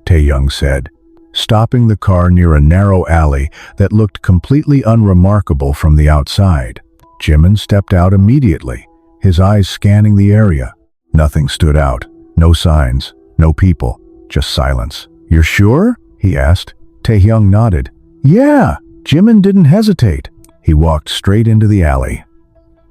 Taehyung said, stopping the car near a narrow alley that looked completely unremarkable from the outside. Jimin stepped out immediately, his eyes scanning the area. Nothing stood out. No signs, no people, just silence. You're sure? He asked. Taehyung nodded. Yeah, Jimin didn't hesitate. He walked straight into the alley.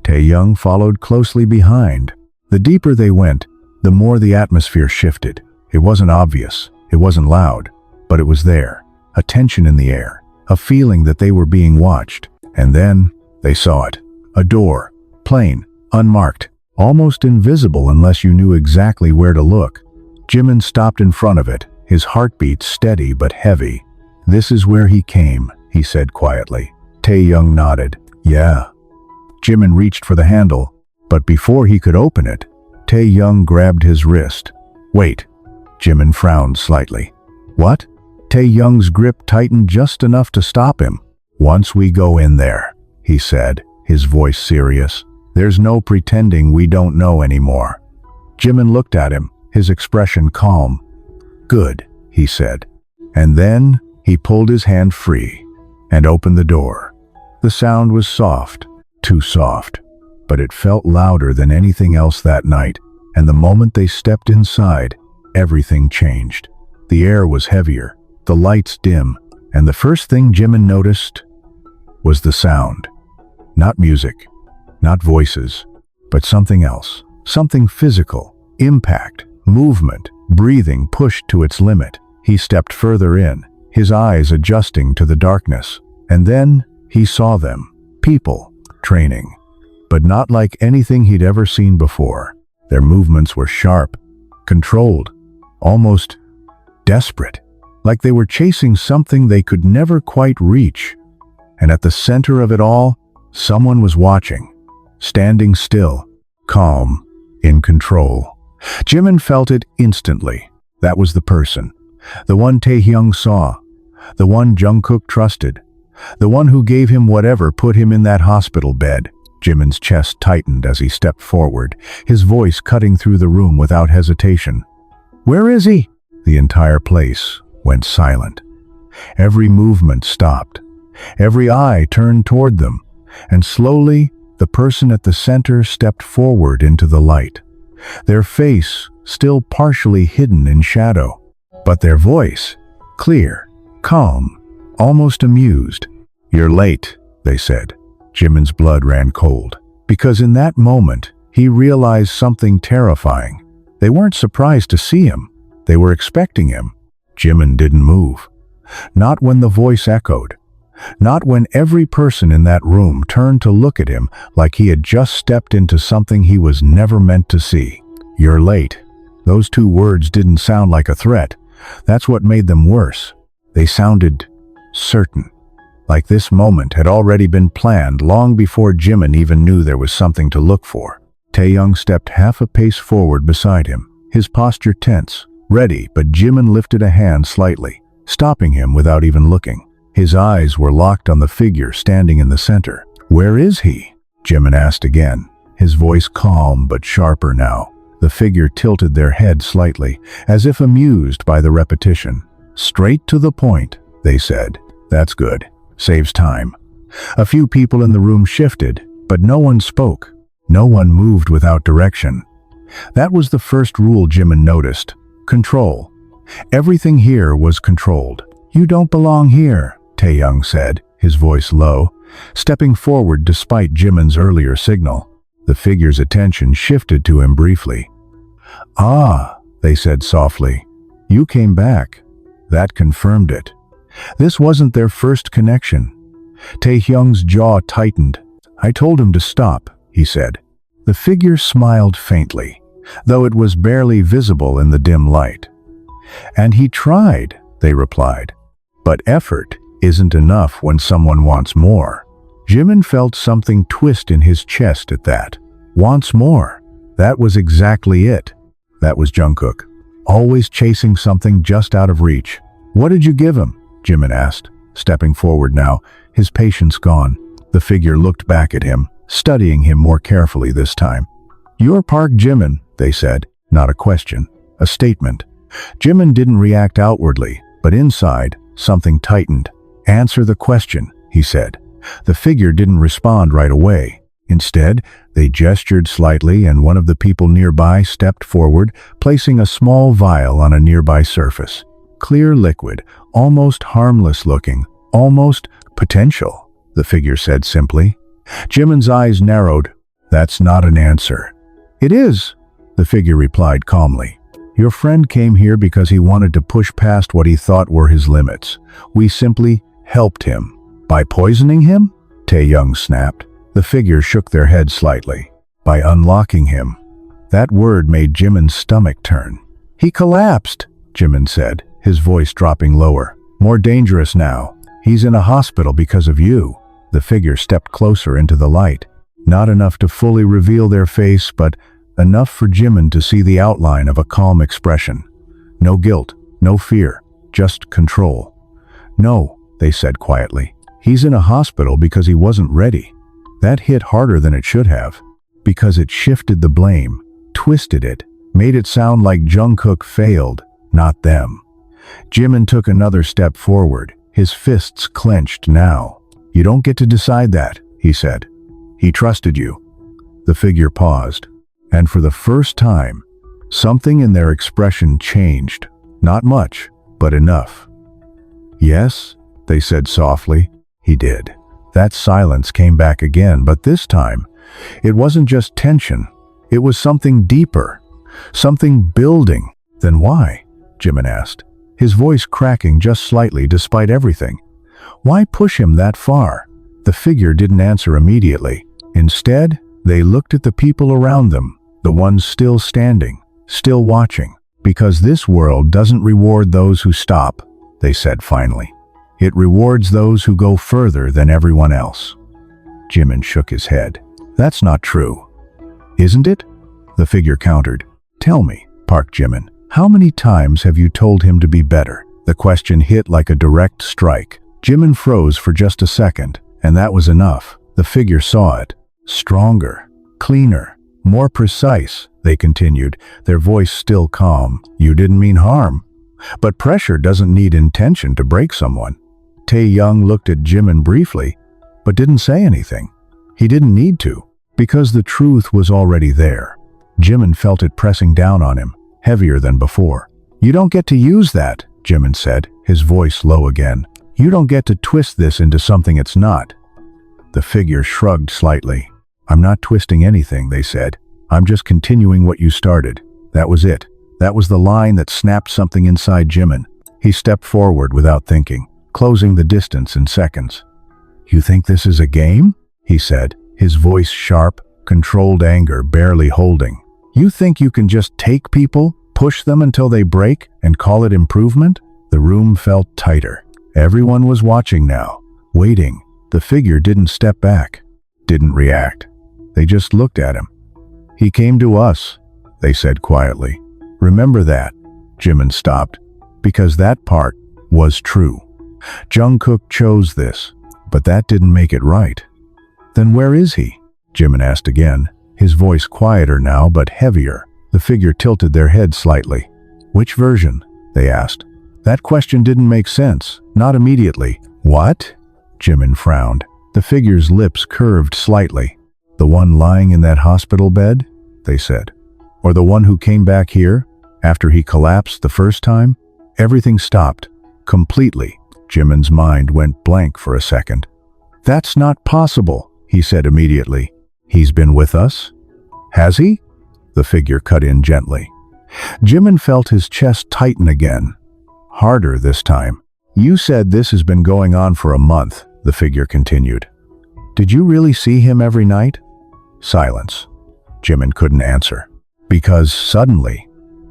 Taehyung followed closely behind. The deeper they went, the more the atmosphere shifted. It wasn't obvious, it wasn't loud, but it was there. A tension in the air, a feeling that they were being watched. And then, they saw it. A door, plain, unmarked, almost invisible unless you knew exactly where to look. Jimin stopped in front of it, his heartbeat steady but heavy. This is where he came, he said quietly. Taehyung nodded. Yeah. Jimin reached for the handle, but before he could open it, Taehyung grabbed his wrist. Wait. Jimin frowned slightly. What? Taehyung's grip tightened just enough to stop him. Once we go in there, he said, his voice serious. There's no pretending we don't know anymore. Jimin looked at him, his expression calm. Good, he said. And then he pulled his hand free and opened the door. The sound was soft, too soft, but it felt louder than anything else that night, and the moment they stepped inside, everything changed. The air was heavier, the lights dim, and the first thing Jimin noticed was the sound. Not music, not voices, but something else, something physical, impact, movement, breathing pushed to its limit. He stepped further in, his eyes adjusting to the darkness, and then he saw them, people, training, but not like anything he'd ever seen before. Their movements were sharp, controlled, almost desperate, like they were chasing something they could never quite reach. And at the center of it all, someone was watching, standing still, calm, in control. Jimin felt it instantly. That was the person. The one Taehyung saw. The one JUNGKOOK trusted. The one who gave him whatever put him in that hospital bed. Jimin's chest tightened as he stepped forward, his voice cutting through the room without hesitation. Where is he? The entire place went silent. Every movement stopped. Every eye turned toward them. And slowly, the person at the center stepped forward into the light. Their face still partially hidden in shadow, but their voice clear, calm, almost amused. You're late, they said. Jimin's blood ran cold, because in that moment, he realized something terrifying. They weren't surprised to see him. They were expecting him. Jimin didn't move. Not when the voice echoed. Not when every person in that room turned to look at him like he had just stepped into something he was never meant to see. You're late. Those two words didn't sound like a threat. That's what made them worse. They sounded certain, like this moment had already been planned long before Jimin even knew there was something to look for. Taehyung stepped half a pace forward beside him, his posture tense, ready, but Jimin lifted a hand slightly, stopping him without even looking. His eyes were locked on the figure standing in the center. "Where is he?" Jimin asked again, his voice calm but sharper now. The figure tilted their head slightly, as if amused by the repetition. "Straight to the point," they said. "That's good. Saves time." A few people in the room shifted, but no one spoke. No one moved without direction. That was the first rule Jimin noticed. Control. Everything here was controlled. "You don't belong here," Taehyung said, his voice low, stepping forward despite Jimin's earlier signal. The figure's attention shifted to him briefly. "Ah," they said softly. "You came back." That confirmed it. This wasn't their first connection. Taehyung's jaw tightened. "I told him to stop," he said. The figure smiled faintly, though it was barely visible in the dim light. "And he tried," they replied. "But effort isn't enough when someone wants more." Jimin felt something twist in his chest at that. Wants more. That was exactly it. That was JUNGKOOK, always chasing something just out of reach. "What did you give him?" Jimin asked, stepping forward now, his patience gone. The figure looked back at him, studying him more carefully this time. "You're Park Jimin," they said, not a question, a statement. Jimin didn't react outwardly, but inside, something tightened. "Answer the question," he said. The figure didn't respond right away. Instead, they gestured slightly and one of the people nearby stepped forward, placing a small vial on a nearby surface. Clear liquid, almost harmless looking, almost potential, the figure said simply. Jimin's eyes narrowed. "That's not an answer." "It is," the figure replied calmly. "Your friend came here because he wanted to push past what he thought were his limits. We simply helped him." "By poisoning him?" Taehyung snapped. The figure shook their head slightly. "By unlocking him." That word made Jimin's stomach turn. "He collapsed," Jimin said, his voice dropping lower. "More dangerous now. He's in a hospital because of you." The figure stepped closer into the light. Not enough to fully reveal their face, but enough for Jimin to see the outline of a calm expression. No guilt, no fear, just control. "No," they said quietly. "He's in a hospital because he wasn't ready." That hit harder than it should have, because it shifted the blame, twisted it, made it sound like JUNGKOOK failed, not them. Jimin took another step forward, his fists clenched now. "You don't get to decide that," he said. "He trusted you." The figure paused, and for the first time, something in their expression changed. Not much, but enough. "Yes," they said softly. He did. That silence came back again, but this time, it wasn't just tension. It was something deeper, something building. "Then why?" Jimin asked, his voice cracking just slightly despite everything. "Why push him that far?" The figure didn't answer immediately. Instead, they looked at the people around them, the ones still standing, still watching. "Because this world doesn't reward those who stop," they said finally. "It rewards those who go further than everyone else." Jimin shook his head. "That's not true." "Isn't it?" The figure countered. "Tell me, Park Jimin, how many times have you told him to be better?" The question hit like a direct strike. Jimin froze for just a second, and that was enough. The figure saw it. "Stronger, cleaner, more precise," they continued, their voice still calm. "You didn't mean harm. But pressure doesn't need intention to break someone." Taehyung looked at Jimin briefly, but didn't say anything. He didn't need to, because the truth was already there. Jimin felt it pressing down on him, heavier than before. "You don't get to use that," Jimin said, his voice low again. "You don't get to twist this into something it's not." The figure shrugged slightly. "I'm not twisting anything," they said. "I'm just continuing what you started." That was it. That was the line that snapped something inside Jimin. He stepped forward without thinking, closing the distance in seconds. "You think this is a game?" he said, his voice sharp, controlled anger barely holding. "You think you can just take people, push them until they break, and call it improvement?" The room felt tighter. Everyone was watching now, waiting. The figure didn't step back, didn't react. They just looked at him. "He came to us," they said quietly. "Remember that. Jimin stopped, because that part was true. Jungkook chose this, but that didn't make it right. Then where is he? Jimin asked again, his voice quieter now but heavier. The figure tilted their head slightly. Which version? They asked. That question didn't make sense, not immediately. What? Jimin frowned. The figure's lips curved slightly. The one lying in that hospital bed? They said. Or the one who came back here, after he collapsed the first time? Everything stopped, completely. Jimin's mind went blank for a second. That's not possible, he said immediately. He's been with us? Has he? The figure cut in gently. Jimin felt his chest tighten again. Harder this time. You said this has been going on for a month, the figure continued. Did you really see him every night? Silence. Jimin couldn't answer. Because suddenly,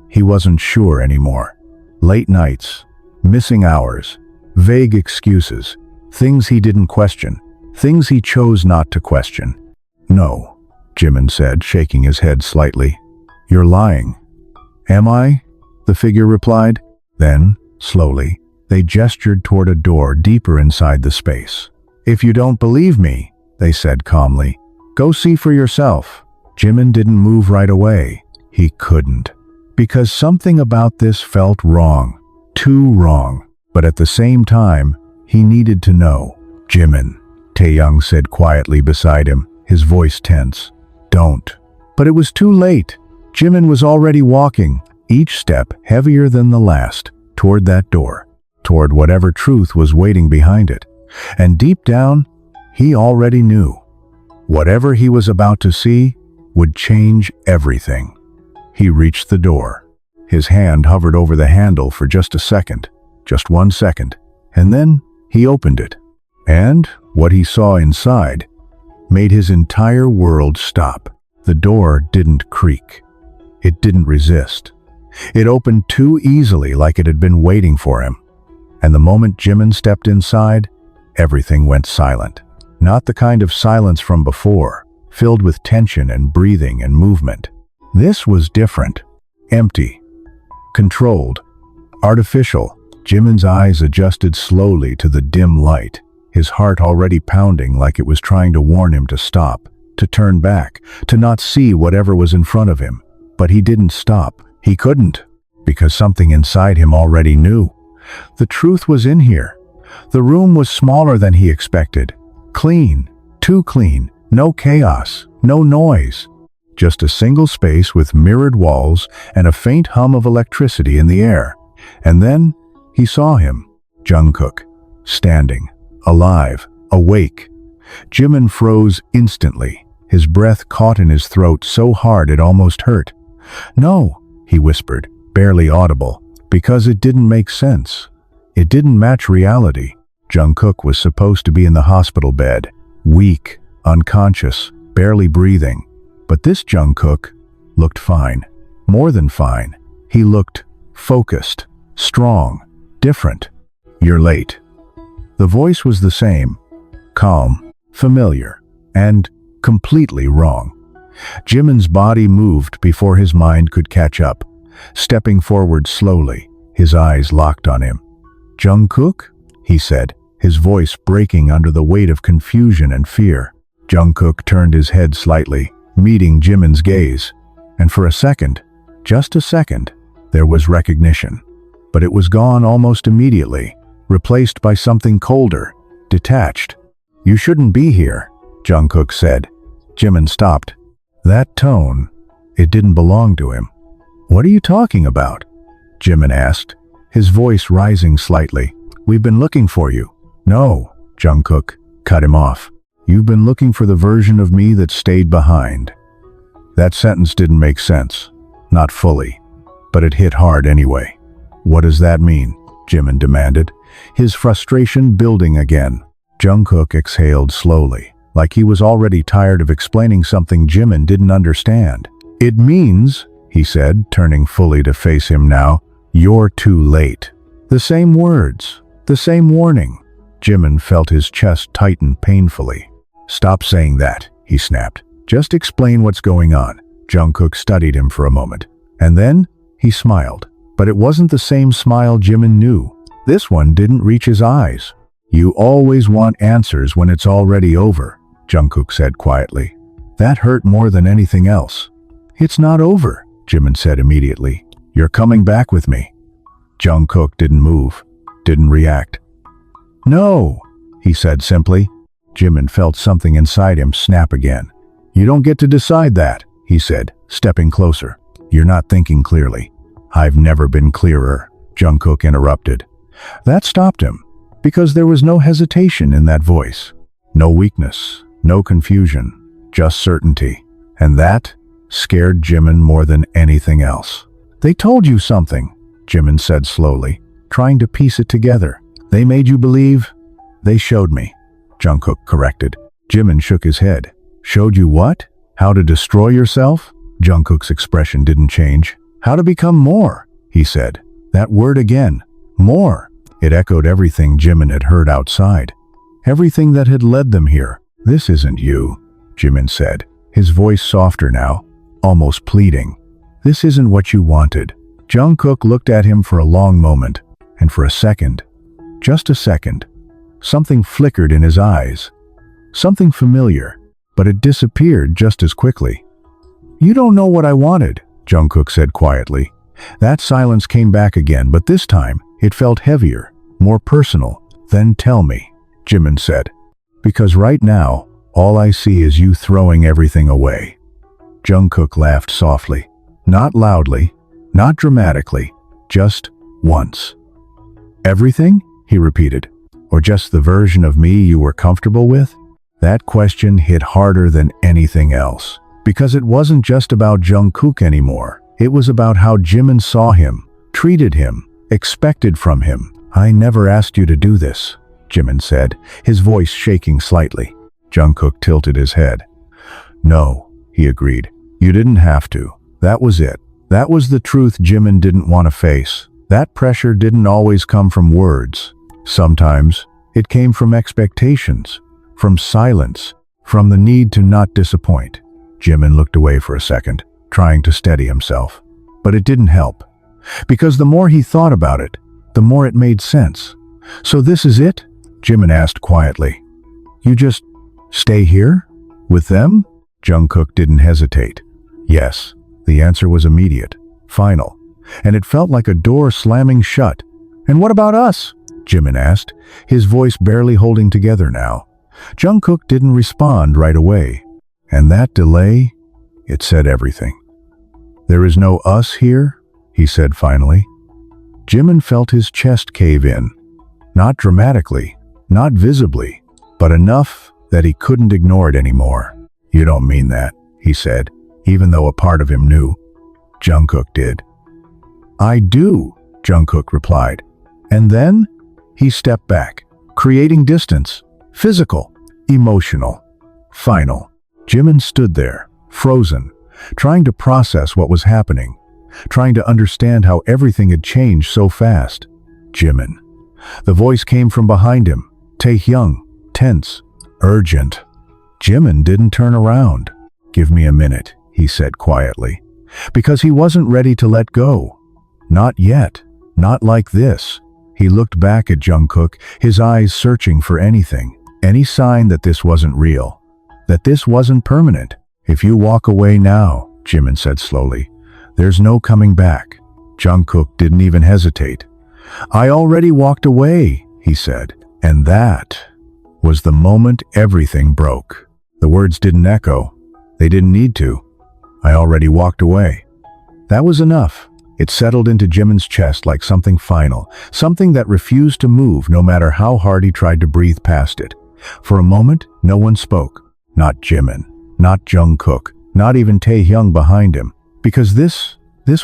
he wasn't sure anymore. Late nights, missing hours, vague excuses, things he didn't question, things he chose not to question. No, Jimin said, shaking his head slightly. You're lying. Am I? The figure replied. Then, slowly, they gestured toward a door deeper inside the space. If you don't believe me, they said calmly, go see for yourself. Jimin didn't move right away. He couldn't. Because something about this felt wrong. Too wrong. But at the same time, he needed to know. Jimin, Taehyung said quietly beside him, his voice tense. Don't. But it was too late. Jimin was already walking, each step heavier than the last, toward that door, toward whatever truth was waiting behind it. And deep down, he already knew. Whatever he was about to see would change everything. He reached the door. His hand hovered over the handle for just a second, just 1 second, and then he opened it. And what he saw inside made his entire world stop. The door didn't creak. It didn't resist. It opened too easily, like it had been waiting for him. And the moment Jimin stepped inside, everything went silent. Not the kind of silence from before, filled with tension and breathing and movement. This was different. Empty. Controlled. Artificial. Jimin's eyes adjusted slowly to the dim light, his heart already pounding like it was trying to warn him to stop, to turn back, to not see whatever was in front of him. But he didn't stop. He couldn't, because something inside him already knew. The truth was in here. The room was smaller than he expected. Clean. Too clean. No chaos. No noise. Just a single space with mirrored walls and a faint hum of electricity in the air. And then he saw him, Jungkook, standing, alive, awake. Jimin froze instantly. His breath caught in his throat so hard it almost hurt. No, he whispered, barely audible, because it didn't make sense. It didn't match reality. Jungkook was supposed to be in the hospital bed, weak, unconscious, barely breathing. But this Jungkook looked fine. More than fine. He looked focused, strong, different. You're late. The voice was the same, calm, familiar, and completely wrong. Jimin's body moved before his mind could catch up, stepping forward slowly, his eyes locked on him. Jungkook? He said, his voice breaking under the weight of confusion and fear. Jungkook turned his head slightly, meeting Jimin's gaze, and for a second, just a second, there was recognition. But it was gone almost immediately, replaced by something colder, detached. You shouldn't be here, Jungkook said. Jimin stopped. That tone, it didn't belong to him. What are you talking about? Jimin asked, his voice rising slightly. We've been looking for you. No, Jungkook cut him off. You've been looking for the version of me that stayed behind. That sentence didn't make sense. Not fully. But it hit hard anyway. What does that mean? Jimin demanded, his frustration building again. Jungkook exhaled slowly, like he was already tired of explaining something Jimin didn't understand. It means, he said, turning fully to face him now, you're too late. The same words, the same warning. Jimin felt his chest tighten painfully. Stop saying that, he snapped. Just explain what's going on. Jungkook studied him for a moment. And then he smiled. But it wasn't the same smile Jimin knew. This one didn't reach his eyes. "You always want answers when it's already over," JUNGKOOK said quietly. That hurt more than anything else. "It's not over," Jimin said immediately. "You're coming back with me." JUNGKOOK didn't move, didn't react. "No," he said simply. Jimin felt something inside him snap again. "You don't get to decide that," he said, stepping closer. "You're not thinking clearly." "I've never been clearer," JUNGKOOK interrupted. That stopped him, because there was no hesitation in that voice. No weakness, no confusion, just certainty. And that scared Jimin more than anything else. "They told you something," Jimin said slowly, trying to piece it together. "They made you believe?" "They showed me," JUNGKOOK corrected. Jimin shook his head. "Showed you what? How to destroy yourself?" JUNGKOOK's expression didn't change. "How to become more," he said. That word again. More. It echoed everything Jimin had heard outside. Everything that had led them here. "This isn't you," Jimin said, his voice softer now, almost pleading. "This isn't what you wanted." JUNGKOOK looked at him for a long moment, and for a second, just a second, something flickered in his eyes. Something familiar, but it disappeared just as quickly. "You don't know what I wanted," JUNGKOOK said quietly. That silence came back again, but this time it felt heavier, more personal. "Then tell me," Jimin said. "Because right now, all I see is you throwing everything away." JUNGKOOK laughed softly. Not loudly, not dramatically, just once. "Everything?" he repeated. "Or just the version of me you were comfortable with?" That question hit harder than anything else. Because it wasn't just about JUNGKOOK anymore. It was about how Jimin saw him, treated him, expected from him. "I never asked you to do this," Jimin said, his voice shaking slightly. JUNGKOOK tilted his head. "No," he agreed. "You didn't have to. That was it. That was the truth Jimin didn't want to face. That pressure didn't always come from words. Sometimes it came from expectations, from silence, from the need to not disappoint." Jimin looked away for a second, trying to steady himself. But it didn't help. Because the more he thought about it, the more it made sense. "So this is it?" Jimin asked quietly. "You just stay here? With them?" JUNGKOOK didn't hesitate. Yes, the answer was immediate, final, and it felt like a door slamming shut. "And what about us?" Jimin asked, his voice barely holding together now. JUNGKOOK didn't respond right away. And that delay, it said everything. "There is no us here?" he said finally. Jimin felt his chest cave in. Not dramatically, not visibly, but enough that he couldn't ignore it anymore. "You don't mean that," he said, even though a part of him knew. JUNGKOOK did. "I do," JUNGKOOK replied. And then he stepped back, creating distance, physical, emotional, final. Jimin stood there, frozen, trying to process what was happening, trying to understand how everything had changed so fast. "Jimin." The voice came from behind him, Taehyung, tense, urgent. Jimin didn't turn around. "Give me a minute," he said quietly, because he wasn't ready to let go. Not yet, not like this. He looked back at JUNGKOOK, his eyes searching for anything, any sign that this wasn't real, that this wasn't permanent. "If you walk away now," Jimin said slowly, "there's no coming back." JUNGKOOK didn't even hesitate. "I already walked away," he said. And that was the moment everything broke. The words didn't echo. They didn't need to. "I already walked away." That was enough. It settled into Jimin's chest like something final, something that refused to move no matter how hard he tried to breathe past it. For a moment, no one spoke. Not Jimin, not JUNGKOOK, not even Taehyung behind him. Because this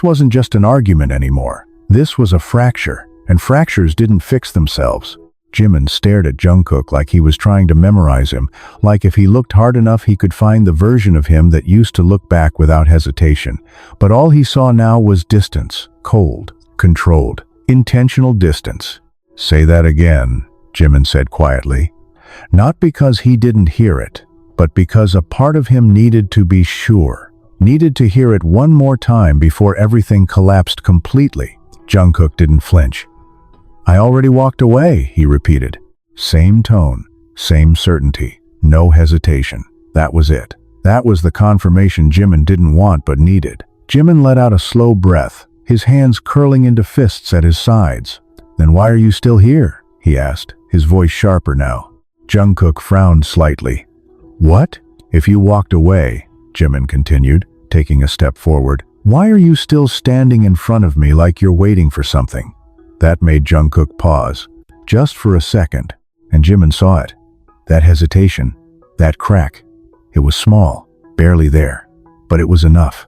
wasn't just an argument anymore. This was a fracture, and fractures didn't fix themselves. Jimin stared at JUNGKOOK like he was trying to memorize him, like if he looked hard enough he could find the version of him that used to look back without hesitation. But all he saw now was distance, cold, controlled, intentional distance. "Say that again," Jimin said quietly. Not because he didn't hear it, but because a part of him needed to be sure, needed to hear it one more time before everything collapsed completely. Jungkook didn't flinch. I already walked away, he repeated. Same tone, same certainty, no hesitation. That was it. That was the confirmation Jimin didn't want but needed. Jimin let out a slow breath, his hands curling into fists at his sides. Then why are you still here? He asked, his voice sharper now. Jungkook frowned slightly. What? If you walked away, Jimin continued, taking a step forward, why are you still standing in front of me like you're waiting for something? That made Jungkook pause, just for a second, and Jimin saw it. That hesitation, that crack. It was small, barely there, but it was enough.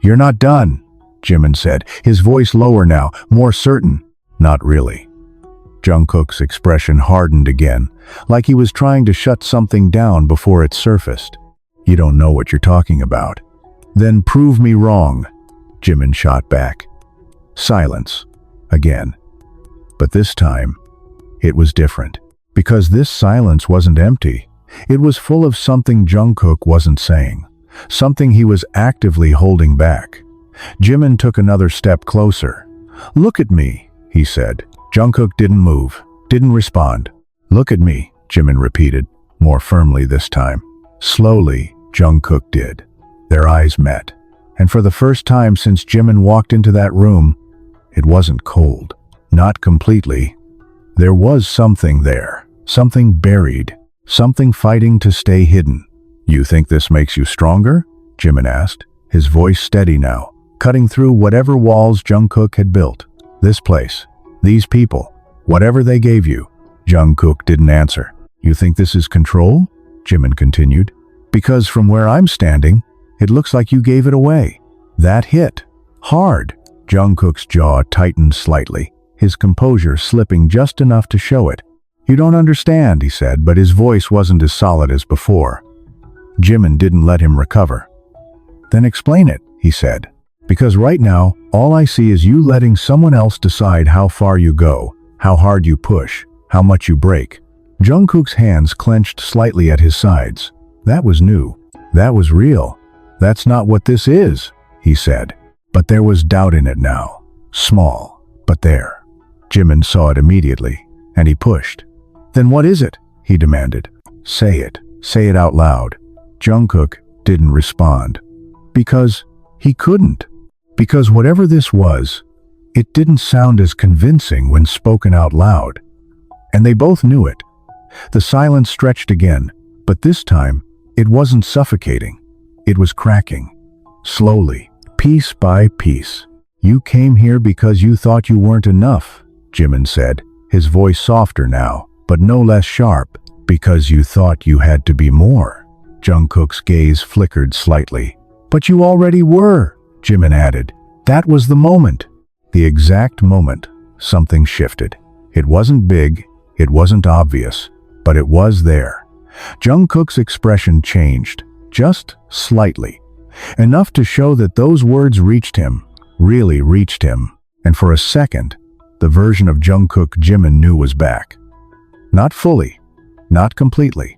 You're not done, Jimin said, his voice lower now, more certain. Not really. Jungkook's expression hardened again, like he was trying to shut something down before it surfaced. You don't know what you're talking about. Then prove me wrong, Jimin shot back. Silence. Again. But this time, it was different. Because this silence wasn't empty. It was full of something Jungkook wasn't saying. Something he was actively holding back. Jimin took another step closer. Look at me, he said. Jungkook didn't move, didn't respond. Look at me, Jimin repeated, more firmly this time. Slowly, Jungkook did. Their eyes met. And for the first time since Jimin walked into that room, it wasn't cold. Not completely. There was something there. Something buried. Something fighting to stay hidden. You think this makes you stronger? Jimin asked, his voice steady now, cutting through whatever walls Jungkook had built. This place. These people. Whatever they gave you. Jungkook didn't answer. You think this is control? Jimin continued. Because from where I'm standing, it looks like you gave it away. That hit. Hard. Jungkook's jaw tightened slightly, his composure slipping just enough to show it. You don't understand, he said, but his voice wasn't as solid as before. Jimin didn't let him recover. Then explain it, he said. Because right now, all I see is you letting someone else decide how far you go, how hard you push, how much you break. Jungkook's hands clenched slightly at his sides. That was new. That was real. That's not what this is, he said. But there was doubt in it now. Small, but there. Jimin saw it immediately, and he pushed. Then what is it? He demanded. Say it. Say it out loud. Jungkook didn't respond. Because he couldn't. Because whatever this was, it didn't sound as convincing when spoken out loud. And they both knew it. The silence stretched again, but this time, it wasn't suffocating. It was cracking. Slowly, piece by piece. You came here because you thought you weren't enough, Jimin said, his voice softer now, but no less sharp. Because you thought you had to be more. Jungkook's gaze flickered slightly. But you already were, Jimin added. That was the moment. The exact moment. Something shifted. It wasn't big, it wasn't obvious, but it was there. Jungkook's expression changed, just slightly. Enough to show that those words reached him, really reached him. And for a second, the version of Jungkook Jimin knew was back. Not fully, not completely,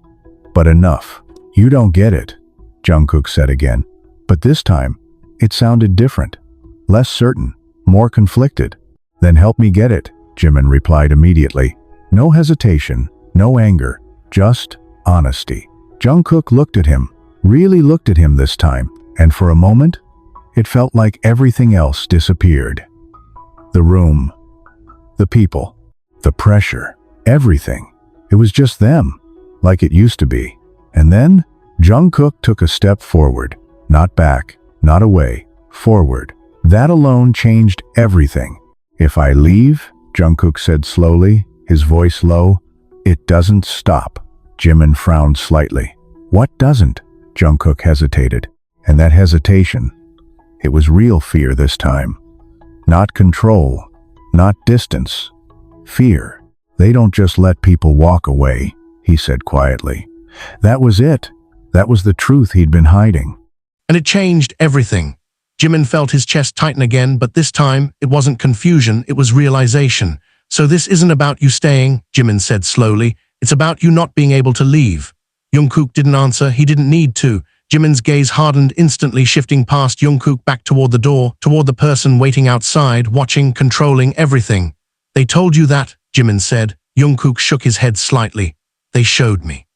but enough. You don't get it, Jungkook said again. But this time, it sounded different, less certain, more conflicted. Then help me get it, Jimin replied immediately. No hesitation, no anger, just honesty. Jungkook looked at him, really looked at him this time, and for a moment, it felt like everything else disappeared. The room, the people, the pressure, everything. It was just them, like it used to be. And then, Jungkook took a step forward, not back, not away, forward. That alone changed everything. If I leave, Jungkook said slowly, his voice low, it doesn't stop. Jimin frowned slightly. What doesn't? Jungkook hesitated. And that hesitation, it was real fear this time. Not control, not distance. Fear. They don't just let people walk away, he said quietly. That was it. That was the truth he'd been hiding. And it changed everything. Jimin felt his chest tighten again, but this time, it wasn't confusion, it was realization. So this isn't about you staying, Jimin said slowly. It's about you not being able to leave. Jungkook didn't answer, he didn't need to. Jimin's gaze hardened instantly, shifting past JUNGKOOK back toward the door, toward the person waiting outside, watching, controlling everything. They told you that, Jimin said. JUNGKOOK shook his head slightly. They showed me.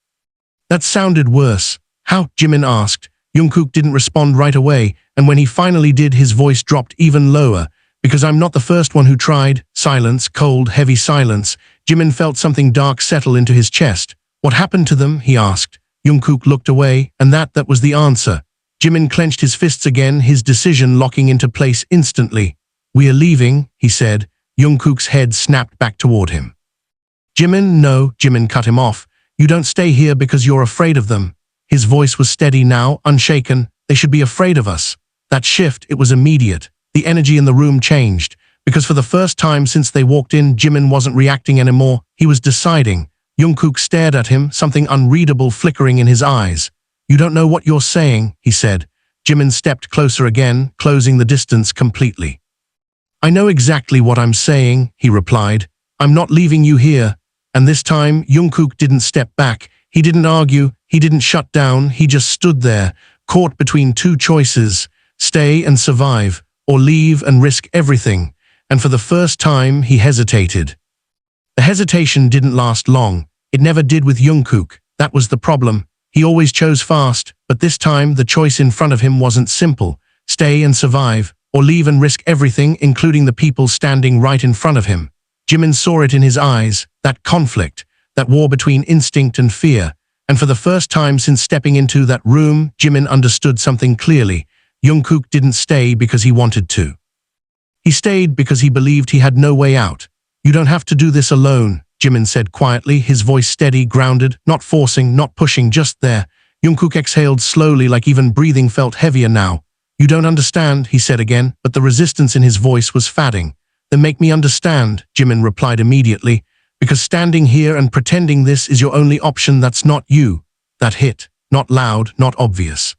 That sounded worse. How? Jimin asked. JUNGKOOK didn't respond right away, and when he finally did, his voice dropped even lower. Because I'm not the first one who tried. Silence, cold, heavy silence. Jimin felt something dark settle into his chest. What happened to them? He asked. JUNGKOOK looked away, and that was the answer. Jimin clenched his fists again, his decision locking into place instantly. We are leaving, he said. JUNGKOOK's head snapped back toward him. Jimin, no, Jimin cut him off. You don't stay here because you're afraid of them. His voice was steady now, unshaken. They should be afraid of us. That shift, it was immediate. The energy in the room changed. Because for the first time since they walked in, Jimin wasn't reacting anymore. He was deciding. JUNGKOOK stared at him, something unreadable flickering in his eyes. You don't know what you're saying, he said. Jimin stepped closer again, closing the distance completely. I know exactly what I'm saying, he replied. I'm not leaving you here. And this time, JUNGKOOK didn't step back. He didn't argue. He didn't shut down. He just stood there, caught between two choices. Stay and survive, or leave and risk everything. And for the first time, he hesitated. The hesitation didn't last long. It never did with JUNGKOOK. That was the problem. He always chose fast, but this time the choice in front of him wasn't simple. Stay and survive, or leave and risk everything, including the people standing right in front of him. Jimin saw it in his eyes, that conflict, that war between instinct and fear. And for the first time since stepping into that room, Jimin understood something clearly. JUNGKOOK didn't stay because he wanted to. He stayed because he believed he had no way out. You don't have to do this alone, Jimin said quietly, his voice steady, grounded, not forcing, not pushing, just there. JUNGKOOK exhaled slowly, like even breathing felt heavier now. You don't understand, he said again, but the resistance in his voice was fading. Then make me understand, Jimin replied immediately, because standing here and pretending this is your only option, that's not you. That hit, not loud, not obvious.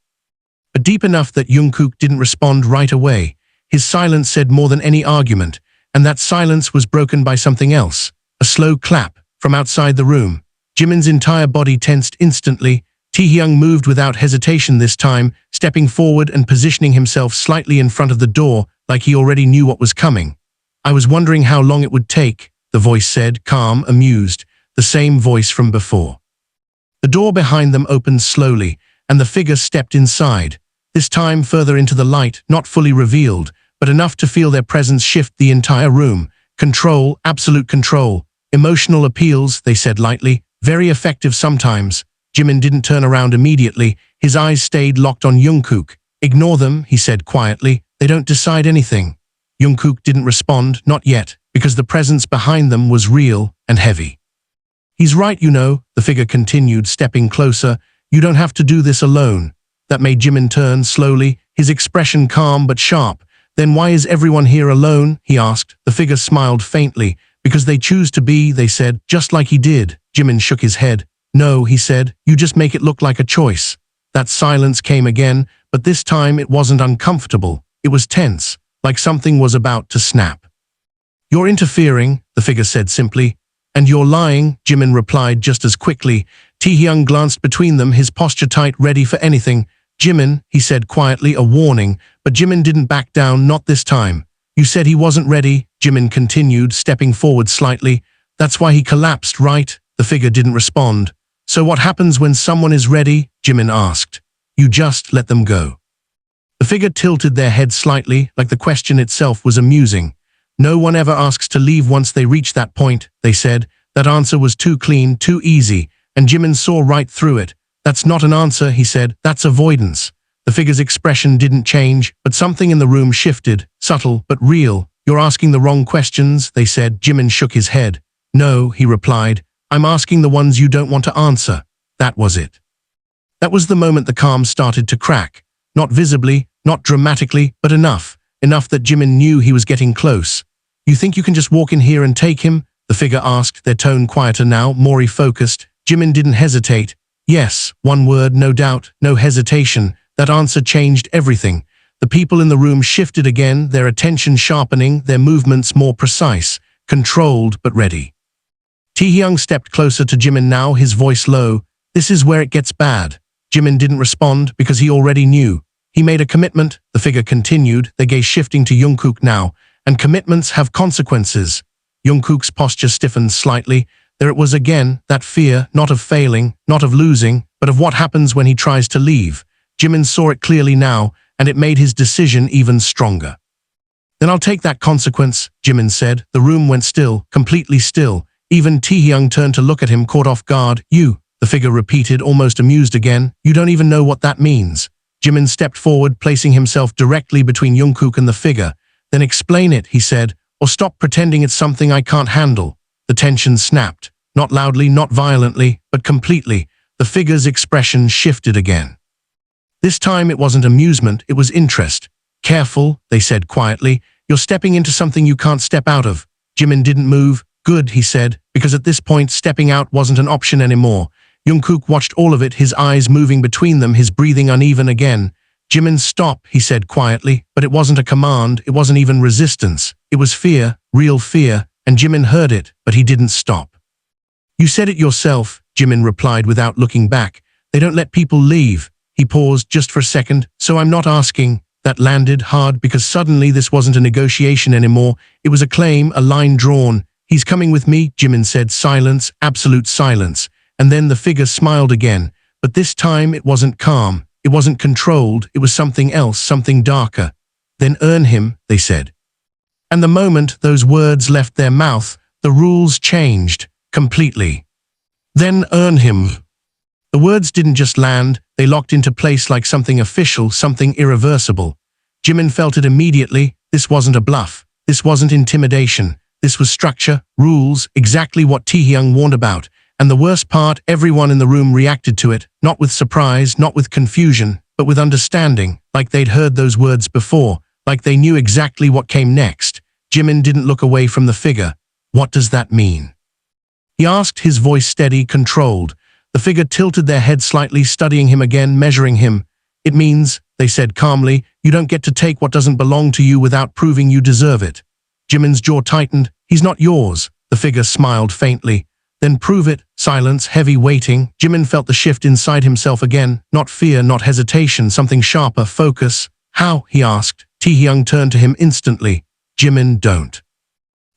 But deep enough that JUNGKOOK didn't respond right away. His silence said more than any argument, and that silence was broken by something else. A slow clap from outside the room. Jimin's entire body tensed instantly. Taehyung moved without hesitation this time, stepping forward and positioning himself slightly in front of the door, like he already knew what was coming. I was wondering how long it would take, the voice said, calm, amused, the same voice from before. The door behind them opened slowly, and the figure stepped inside, this time further into the light, not fully revealed, but enough to feel their presence shift the entire room. Control, absolute control. Emotional appeals, they said lightly, very effective sometimes. Jimin didn't turn around immediately. His eyes stayed locked on JUNGKOOK. Ignore them, he said quietly. They don't decide anything. JUNGKOOK didn't respond, not yet, because the presence behind them was real and heavy. He's right, you know, the figure continued, stepping closer. You don't have to do this alone. That made Jimin turn slowly, his expression calm but sharp. Then why is everyone here alone? He asked. The figure smiled faintly. Because they choose to be, they said, just like he did. Jimin shook his head. No, he said, you just make it look like a choice. That silence came again, but this time it wasn't uncomfortable. It was tense, like something was about to snap. You're interfering, the figure said simply. And you're lying, Jimin replied just as quickly. Taehyung glanced between them, his posture tight, ready for anything. Jimin, he said quietly, a warning, but Jimin didn't back down, not this time. You said he wasn't ready, Jimin continued, stepping forward slightly. That's why he collapsed, right? The figure didn't respond. So what happens when someone is ready? Jimin asked. You just let them go. The figure tilted their head slightly, like the question itself was amusing. No one ever asks to leave once they reach that point, they said. That answer was too clean, too easy, and Jimin saw right through it. That's not an answer, he said. That's avoidance. The figure's expression didn't change, but something in the room shifted, subtle but real. You're asking the wrong questions, they said. Jimin shook his head. No, he replied. I'm asking the ones you don't want to answer. That was it. That was the moment the calm started to crack. Not visibly, not dramatically, but enough that Jimin knew he was getting close. You think you can just walk in here and take him? The figure asked, their tone quieter now, more focused. Jimin didn't hesitate. Yes, one word, no doubt, no hesitation. That answer changed everything. The people in the room shifted again, their attention sharpening, their movements more precise, controlled but ready. Taehyung stepped closer to Jimin now, his voice low. This is where it gets bad. Jimin didn't respond because he already knew. He made a commitment, the figure continued, their gaze shifting to JUNGKOOK now, and commitments have consequences. JUNGKOOK's posture stiffened slightly. There it was again, that fear, not of failing, not of losing, but of what happens when he tries to leave. Jimin saw it clearly now, and it made his decision even stronger. Then I'll take that consequence, Jimin said. The room went still, completely still. Even Taehyung turned to look at him, caught off guard. You, the figure repeated, almost amused again. You don't even know what that means. Jimin stepped forward, placing himself directly between JUNGKOOK and the figure. Then explain it, he said, or stop pretending it's something I can't handle. The tension snapped, not loudly, not violently, but completely. The figure's expression shifted again. This time it wasn't amusement, it was interest. Careful, they said quietly. You're stepping into something you can't step out of. Jimin didn't move. Good, he said, because at this point stepping out wasn't an option anymore. JUNGKOOK watched all of it, his eyes moving between them, his breathing uneven again. Jimin, stop, he said quietly, but it wasn't a command, it wasn't even resistance. It was fear, real fear, and Jimin heard it, but he didn't stop. You said it yourself, Jimin replied without looking back. They don't let people leave. He paused just for a second, so I'm not asking. That landed hard because suddenly this wasn't a negotiation anymore. It was a claim, a line drawn. He's coming with me, Jimin said. Silence, absolute silence. And then the figure smiled again, but this time it wasn't calm, it wasn't controlled, it was something else, something darker. Then earn him, they said. And the moment those words left their mouth, the rules changed, completely. Then earn him. The words didn't just land, they locked into place like something official, something irreversible. Jimin felt it immediately. This wasn't a bluff, this wasn't intimidation, this was structure, rules, exactly what Taehyung warned about. And the worst part, everyone in the room reacted to it, not with surprise, not with confusion, but with understanding, like they'd heard those words before, like they knew exactly what came next. Jimin didn't look away from the figure. What does that mean? He asked, his voice steady, controlled. The figure tilted their head slightly, studying him again, measuring him. It means, they said calmly, you don't get to take what doesn't belong to you without proving you deserve it. Jimin's jaw tightened. He's not yours. The figure smiled faintly. Then prove it. Silence, heavy waiting. Jimin felt the shift inside himself again. Not fear, not hesitation, something sharper, focus. How? He asked. Taehyung turned to him instantly. Jimin, don't.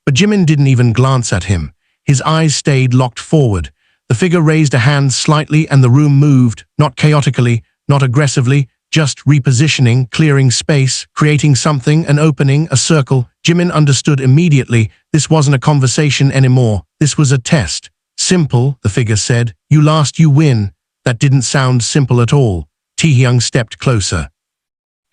But Jimin didn't even glance at him. His eyes stayed locked forward. The figure raised a hand slightly and the room moved, not chaotically, not aggressively, just repositioning, clearing space, creating something, an opening, a circle. Jimin understood immediately. This wasn't a conversation anymore. This was a test. Simple, the figure said. You last, you win. That didn't sound simple at all. Taehyung stepped closer.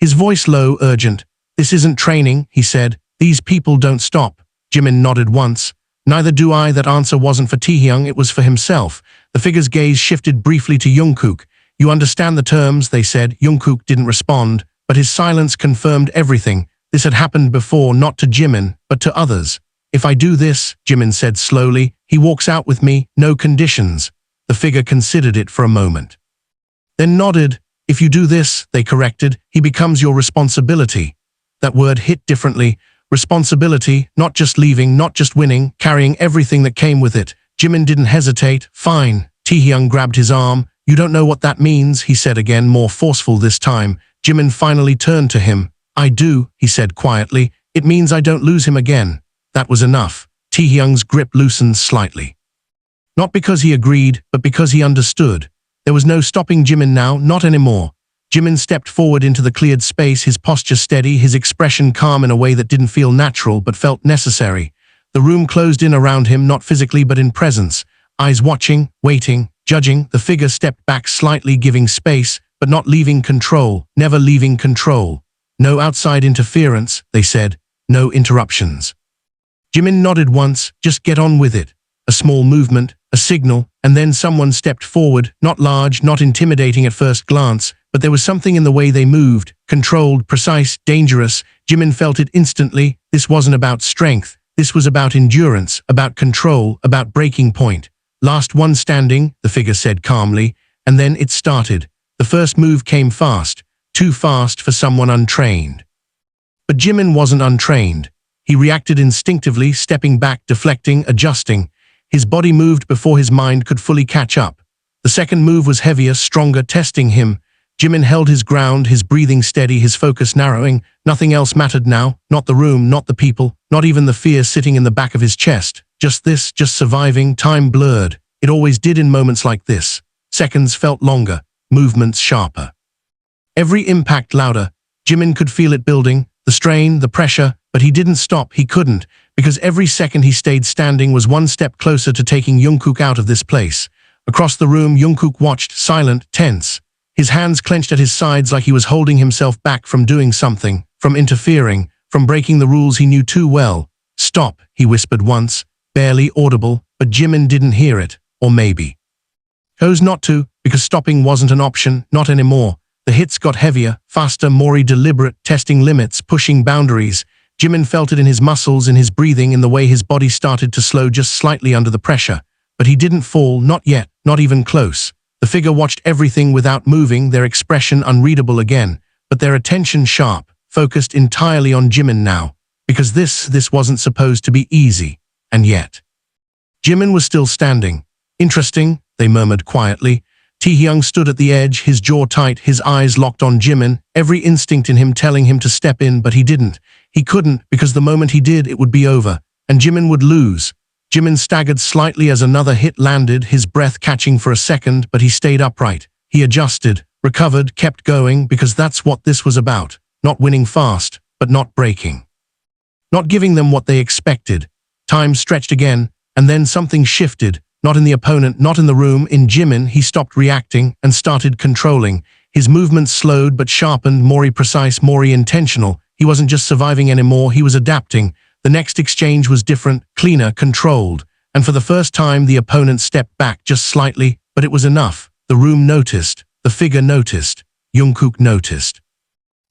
His voice low, urgent. This isn't training, he said. These people don't stop. Jimin nodded once. Neither do I. That answer wasn't for Taehyung, it was for himself. The figure's gaze shifted briefly to JUNGKOOK. You understand the terms, they said. JUNGKOOK didn't respond, but his silence confirmed everything. This had happened before, not to Jimin, but to others. If I do this, Jimin said slowly, he walks out with me, no conditions. The figure considered it for a moment. Then nodded. If you do this, they corrected, he becomes your responsibility. That word hit differently. Responsibility, not just leaving, not just winning, carrying everything that came with it. Jimin didn't hesitate. Fine. Taehyung grabbed his arm. You don't know what that means, he said again, more forceful this time. Jimin finally turned to him. I do, he said quietly. It means I don't lose him again. That was enough. Taehyung's grip loosened slightly. Not because he agreed, but because he understood. There was no stopping Jimin now, not anymore. Jimin stepped forward into the cleared space, his posture steady, his expression calm in a way that didn't feel natural but felt necessary. The room closed in around him, not physically but in presence. Eyes watching, waiting, judging. The figure stepped back slightly, giving space, but not leaving control, never leaving control. No outside interference, they said. No interruptions. Jimin nodded once. Just get on with it. A small movement, a signal, and then someone stepped forward, not large, not intimidating at first glance, but there was something in the way they moved, controlled, precise, dangerous. Jimin felt it instantly. This wasn't about strength. This was about endurance, about control, about breaking point. Last one standing, the figure said calmly, and then it started. The first move came fast, too fast for someone untrained. But Jimin wasn't untrained. He reacted instinctively, stepping back, deflecting, adjusting. His body moved before his mind could fully catch up. The second move was heavier, stronger, testing him. Jimin held his ground, his breathing steady, his focus narrowing. Nothing else mattered now, not the room, not the people, not even the fear sitting in the back of his chest. Just this, just surviving. Time blurred. It always did in moments like this. Seconds felt longer, movements sharper. Every impact louder. Jimin could feel it building, the strain, the pressure, but he didn't stop, he couldn't, because every second he stayed standing was one step closer to taking JUNGKOOK out of this place. Across the room, JUNGKOOK watched, silent, tense. His hands clenched at his sides like he was holding himself back from doing something, from interfering, from breaking the rules he knew too well. "Stop," he whispered once, barely audible, but Jimin didn't hear it, or maybe chose not to, because stopping wasn't an option, not anymore. The hits got heavier, faster, more deliberate, testing limits, pushing boundaries. Jimin felt it in his muscles, in his breathing, in the way his body started to slow just slightly under the pressure. But he didn't fall, not yet, not even close. The figure watched everything without moving, their expression unreadable again, but their attention sharp, focused entirely on Jimin now. Because this wasn't supposed to be easy. And yet Jimin was still standing. "Interesting," they murmured quietly. Taehyung stood at the edge, his jaw tight, his eyes locked on Jimin, every instinct in him telling him to step in, but he didn't. He couldn't, because the moment he did, it would be over, and Jimin would lose. Jimin staggered slightly as another hit landed, his breath catching for a second, but he stayed upright. He adjusted, recovered, kept going, because that's what this was about. Not winning fast, but not breaking. Not giving them what they expected. Time stretched again, and then something shifted. Not in the opponent, not in the room, in Jimin. He stopped reacting and started controlling. His movements slowed but sharpened, more precise, more intentional. He wasn't just surviving anymore, he was adapting. The next exchange was different, cleaner, controlled. And for the first time, the opponent stepped back just slightly, but it was enough. The room noticed. The figure noticed. JUNGKOOK noticed.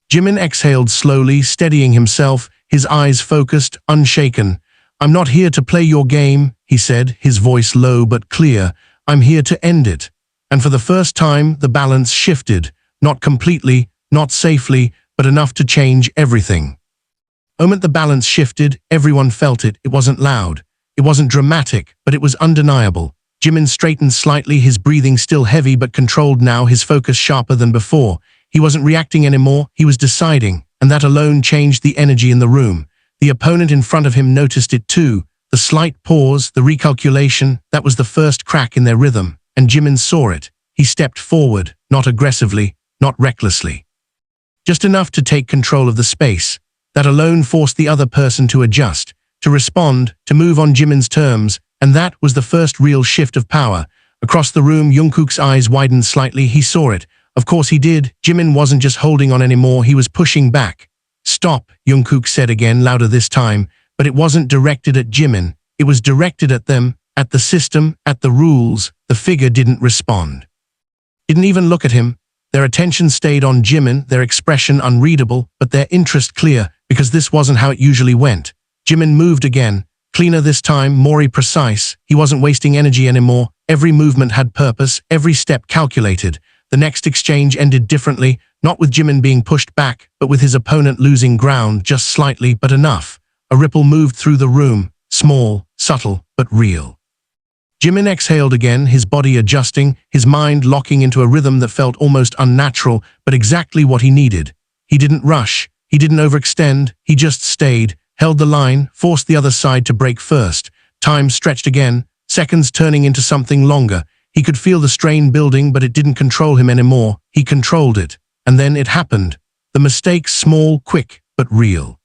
Jimin exhaled slowly, steadying himself, his eyes focused, unshaken. "I'm not here to play your game," he said, his voice low but clear. "I'm here to end it." And for the first time, the balance shifted. Not completely, not safely, but enough to change everything. The moment the balance shifted, everyone felt it. It wasn't loud. It wasn't dramatic, but it was undeniable. Jimin straightened slightly, his breathing still heavy but controlled now, his focus sharper than before. He wasn't reacting anymore, he was deciding, and that alone changed the energy in the room. The opponent in front of him noticed it too. The slight pause, the recalculation, that was the first crack in their rhythm, and Jimin saw it. He stepped forward, not aggressively, not recklessly. Just enough to take control of the space. That alone forced the other person to adjust, to respond, to move on Jimin's terms, and that was the first real shift of power. Across the room, JUNGKOOK's eyes widened slightly. He saw it. Of course he did. Jimin wasn't just holding on anymore, he was pushing back. "Stop," JUNGKOOK said again, louder this time, but it wasn't directed at Jimin. It was directed at them, at the system, at the rules. The figure didn't respond. Didn't even look at him. Their attention stayed on Jimin, their expression unreadable, but their interest clear, because this wasn't how it usually went. Jimin moved again, cleaner this time, more precise. He wasn't wasting energy anymore. Every movement had purpose, every step calculated. The next exchange ended differently, not with Jimin being pushed back, but with his opponent losing ground, just slightly, but enough. A ripple moved through the room, small, subtle, but real. Jimin exhaled again, his body adjusting, his mind locking into a rhythm that felt almost unnatural, but exactly what he needed. He didn't rush, he didn't overextend, he just stayed, held the line, forced the other side to break first. Time stretched again, seconds turning into something longer. He could feel the strain building, but it didn't control him anymore. He controlled it. And then it happened. The mistake, small, quick, but real.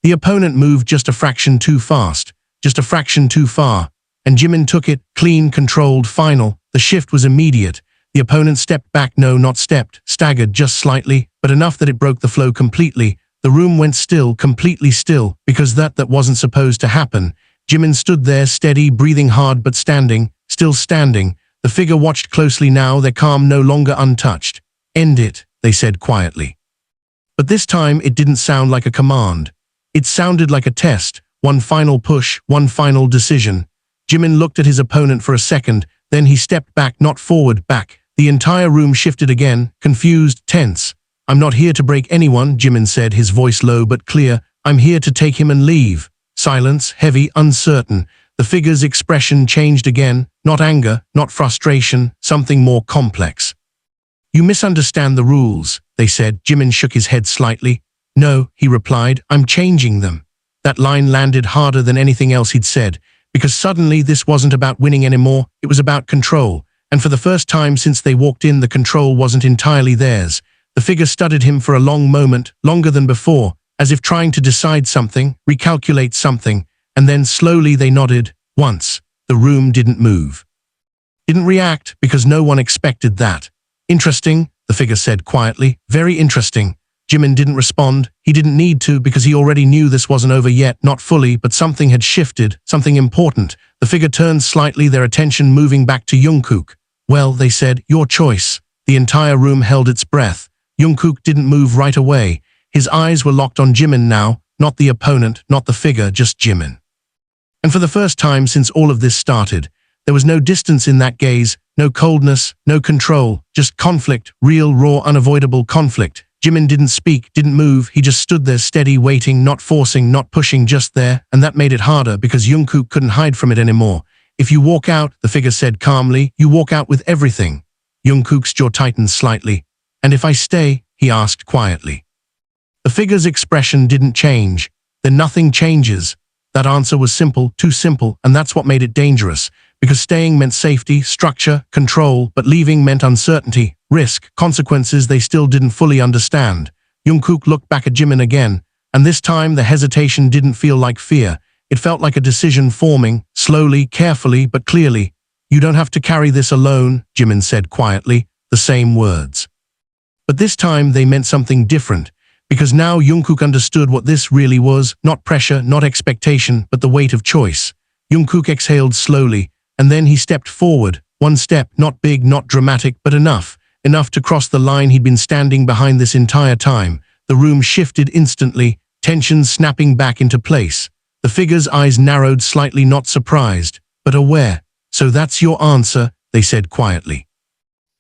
The opponent moved just a fraction too fast, just a fraction too far, and Jimin took it, clean, controlled, final. The shift was immediate. The opponent stepped back, no, not stepped, staggered just slightly, but enough that it broke the flow completely. The room went still, completely still, because that wasn't supposed to happen. Jimin stood there, steady, breathing hard but standing, still standing. The figure watched closely now, their calm no longer untouched. "End it," they said quietly. But this time it didn't sound like a command. It sounded like a test, one final push, one final decision. Jimin looked at his opponent for a second, then he stepped back, not forward, back. The entire room shifted again, confused, tense. "I'm not here to break anyone," Jimin said, his voice low but clear. "I'm here to take him and leave." Silence, heavy, uncertain. The figure's expression changed again, not anger, not frustration, something more complex. You misunderstand the rules, they said. Jimin shook his head slightly. No, he replied, I'm changing them. That line landed harder than anything else he'd said, because suddenly this wasn't about winning anymore, it was about control. And for the first time since they walked in, the control wasn't entirely theirs. The figure studied him for a long moment, longer than before, as if trying to decide something, recalculate something, and then slowly they nodded. Once, the room didn't move. Didn't react, because no one expected that. Interesting, the figure said quietly. Very interesting. Jimin didn't respond. He didn't need to, because he already knew this wasn't over yet, not fully, but something had shifted, something important. The figure turned slightly, their attention moving back to JUNGKOOK. Well, they said, your choice. The entire room held its breath. JUNGKOOK didn't move right away. His eyes were locked on Jimin now, not the opponent, not the figure, just Jimin. And for the first time since all of this started, there was no distance in that gaze, no coldness, no control, just conflict, real, raw, unavoidable conflict. Jimin didn't speak, didn't move, he just stood there steady, waiting, not forcing, not pushing, just there, and that made it harder because JUNGKOOK couldn't hide from it anymore. If you walk out, the figure said calmly, you walk out with everything. JUNGKOOK's jaw tightened slightly. And if I stay? He asked quietly. The figure's expression didn't change. Then nothing changes. That answer was simple, too simple, and that's what made it dangerous. Because staying meant safety, structure, control, but leaving meant uncertainty, risk, consequences they still didn't fully understand. JUNGKOOK looked back at Jimin again, and this time the hesitation didn't feel like fear. It felt like a decision forming, slowly, carefully, but clearly. You don't have to carry this alone, Jimin said quietly, the same words. But this time they meant something different, because now JUNGKOOK understood what this really was, not pressure, not expectation, but the weight of choice. JUNGKOOK exhaled slowly, and then he stepped forward, one step, not big, not dramatic, but enough to cross the line he'd been standing behind this entire time. The room shifted instantly, tension snapping back into place. The figure's eyes narrowed slightly, not surprised, but aware. So that's your answer, they said quietly.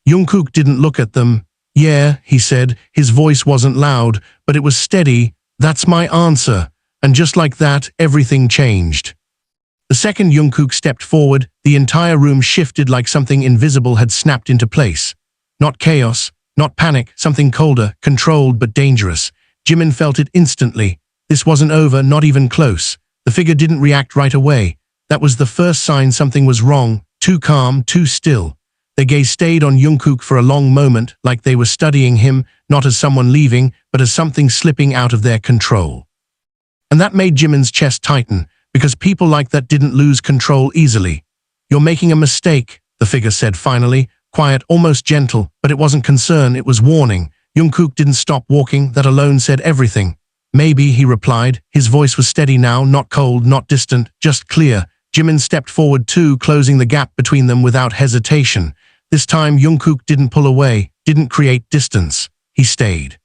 JUNGKOOK didn't look at them. Yeah, he said, his voice wasn't loud, but it was steady. That's my answer. And just like that, everything changed. The second JUNGKOOK stepped forward, the entire room shifted like something invisible had snapped into place. Not chaos, not panic, something colder, controlled but dangerous. Jimin felt it instantly. This wasn't over, not even close. The figure didn't react right away. That was the first sign something was wrong, too calm, too still. Their gaze stayed on JUNGKOOK for a long moment, like they were studying him, not as someone leaving, but as something slipping out of their control. And that made Jimin's chest tighten, because people like that didn't lose control easily. You're making a mistake, the figure said finally, quiet, almost gentle, but it wasn't concern, it was warning. JUNGKOOK didn't stop walking, that alone said everything. Maybe, he replied. His voice was steady now, not cold, not distant, just clear. Jimin stepped forward too, closing the gap between them without hesitation. This time JUNGKOOK didn't pull away, didn't create distance. He stayed.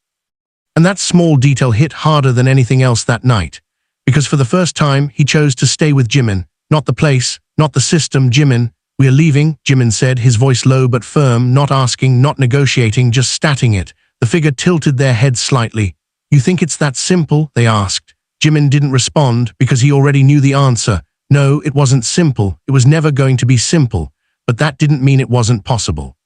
And that small detail hit harder than anything else that night. Because for the first time, he chose to stay with Jimin. Not the place, not the system, Jimin. We're leaving, Jimin said, his voice low but firm, not asking, not negotiating, just stating it. The figure tilted their head slightly. You think it's that simple? They asked. Jimin didn't respond because he already knew the answer. No, it wasn't simple. It was never going to be simple. But that didn't mean it wasn't possible.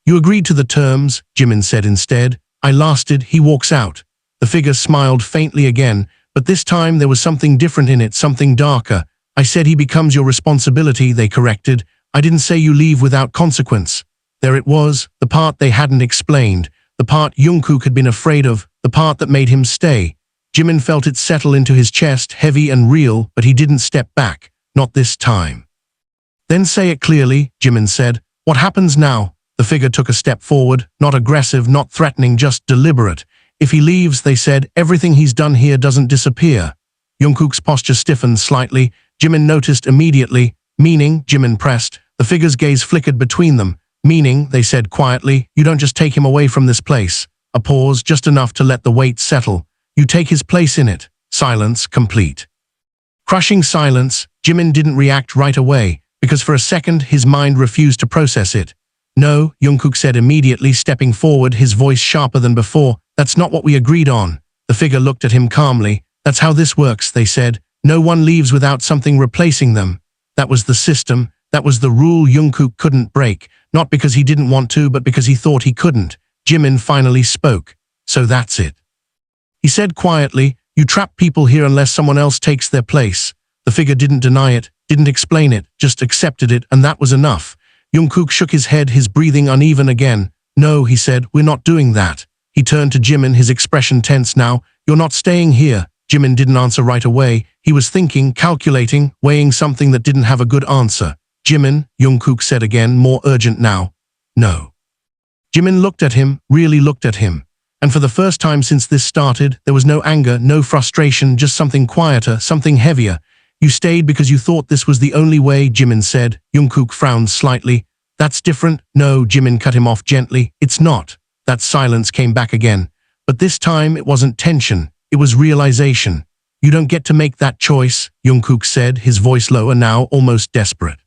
You agreed to the terms, Jimin said instead. I lasted, he walks out. The figure smiled faintly again, but this time there was something different in it, something darker. I said he becomes your responsibility, they corrected. I didn't say you leave without consequence. There it was, the part they hadn't explained, the part JUNGKOOK had been afraid of, the part that made him stay. Jimin felt it settle into his chest, heavy and real, but he didn't step back, not this time. Then say it clearly, Jimin said. What happens now? The figure took a step forward, not aggressive, not threatening, just deliberate. If he leaves, they said, everything he's done here doesn't disappear. JUNGKOOK's posture stiffened slightly. Jimin noticed immediately. Meaning, Jimin pressed. The figure's gaze flickered between them. Meaning, they said quietly, you don't just take him away from this place. A pause, just enough to let the weight settle. You take his place in it. Silence, complete. Crushing silence. Jimin didn't react right away, because for a second his mind refused to process it. No, JUNGKOOK said immediately, stepping forward, his voice sharper than before. That's not what we agreed on. The figure looked at him calmly. That's how this works, they said. No one leaves without something replacing them. That was the system. That was the rule JUNGKOOK couldn't break, not because he didn't want to, but because he thought he couldn't. JIMIN finally spoke. So that's it. He said quietly, you trap people here unless someone else takes their place. The figure didn't deny it, didn't explain it, just accepted it, and that was enough. JUNGKOOK shook his head, his breathing uneven again. No, he said, we're not doing that. He turned to JIMIN, his expression tense now. You're not staying here. JIMIN didn't answer right away. He was thinking, calculating, weighing something that didn't have a good answer. JIMIN, JUNGKOOK said again, more urgent now. No. JIMIN looked at him, really looked at him. And for the first time since this started, there was no anger, no frustration, just something quieter, something heavier. You stayed because you thought this was the only way, JIMIN said. JUNGKOOK frowned slightly. That's different. No, JIMIN cut him off gently. It's not. That silence came back again. But this time it wasn't tension. It was realization. You don't get to make that choice, JUNGKOOK said, his voice lower now, almost desperate.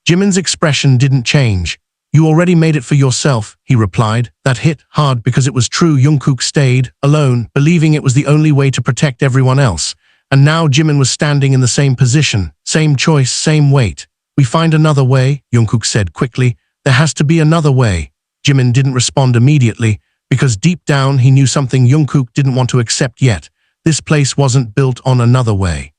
JIMIN's expression didn't change. You already made it for yourself, he replied. That hit hard because it was true. JUNGKOOK stayed, alone, believing it was the only way to protect everyone else. And now JIMIN was standing in the same position, same choice, same weight. We find another way, JUNGKOOK said quickly. There has to be another way. JIMIN didn't respond immediately, because deep down he knew something JUNGKOOK didn't want to accept yet. This place wasn't built on another way.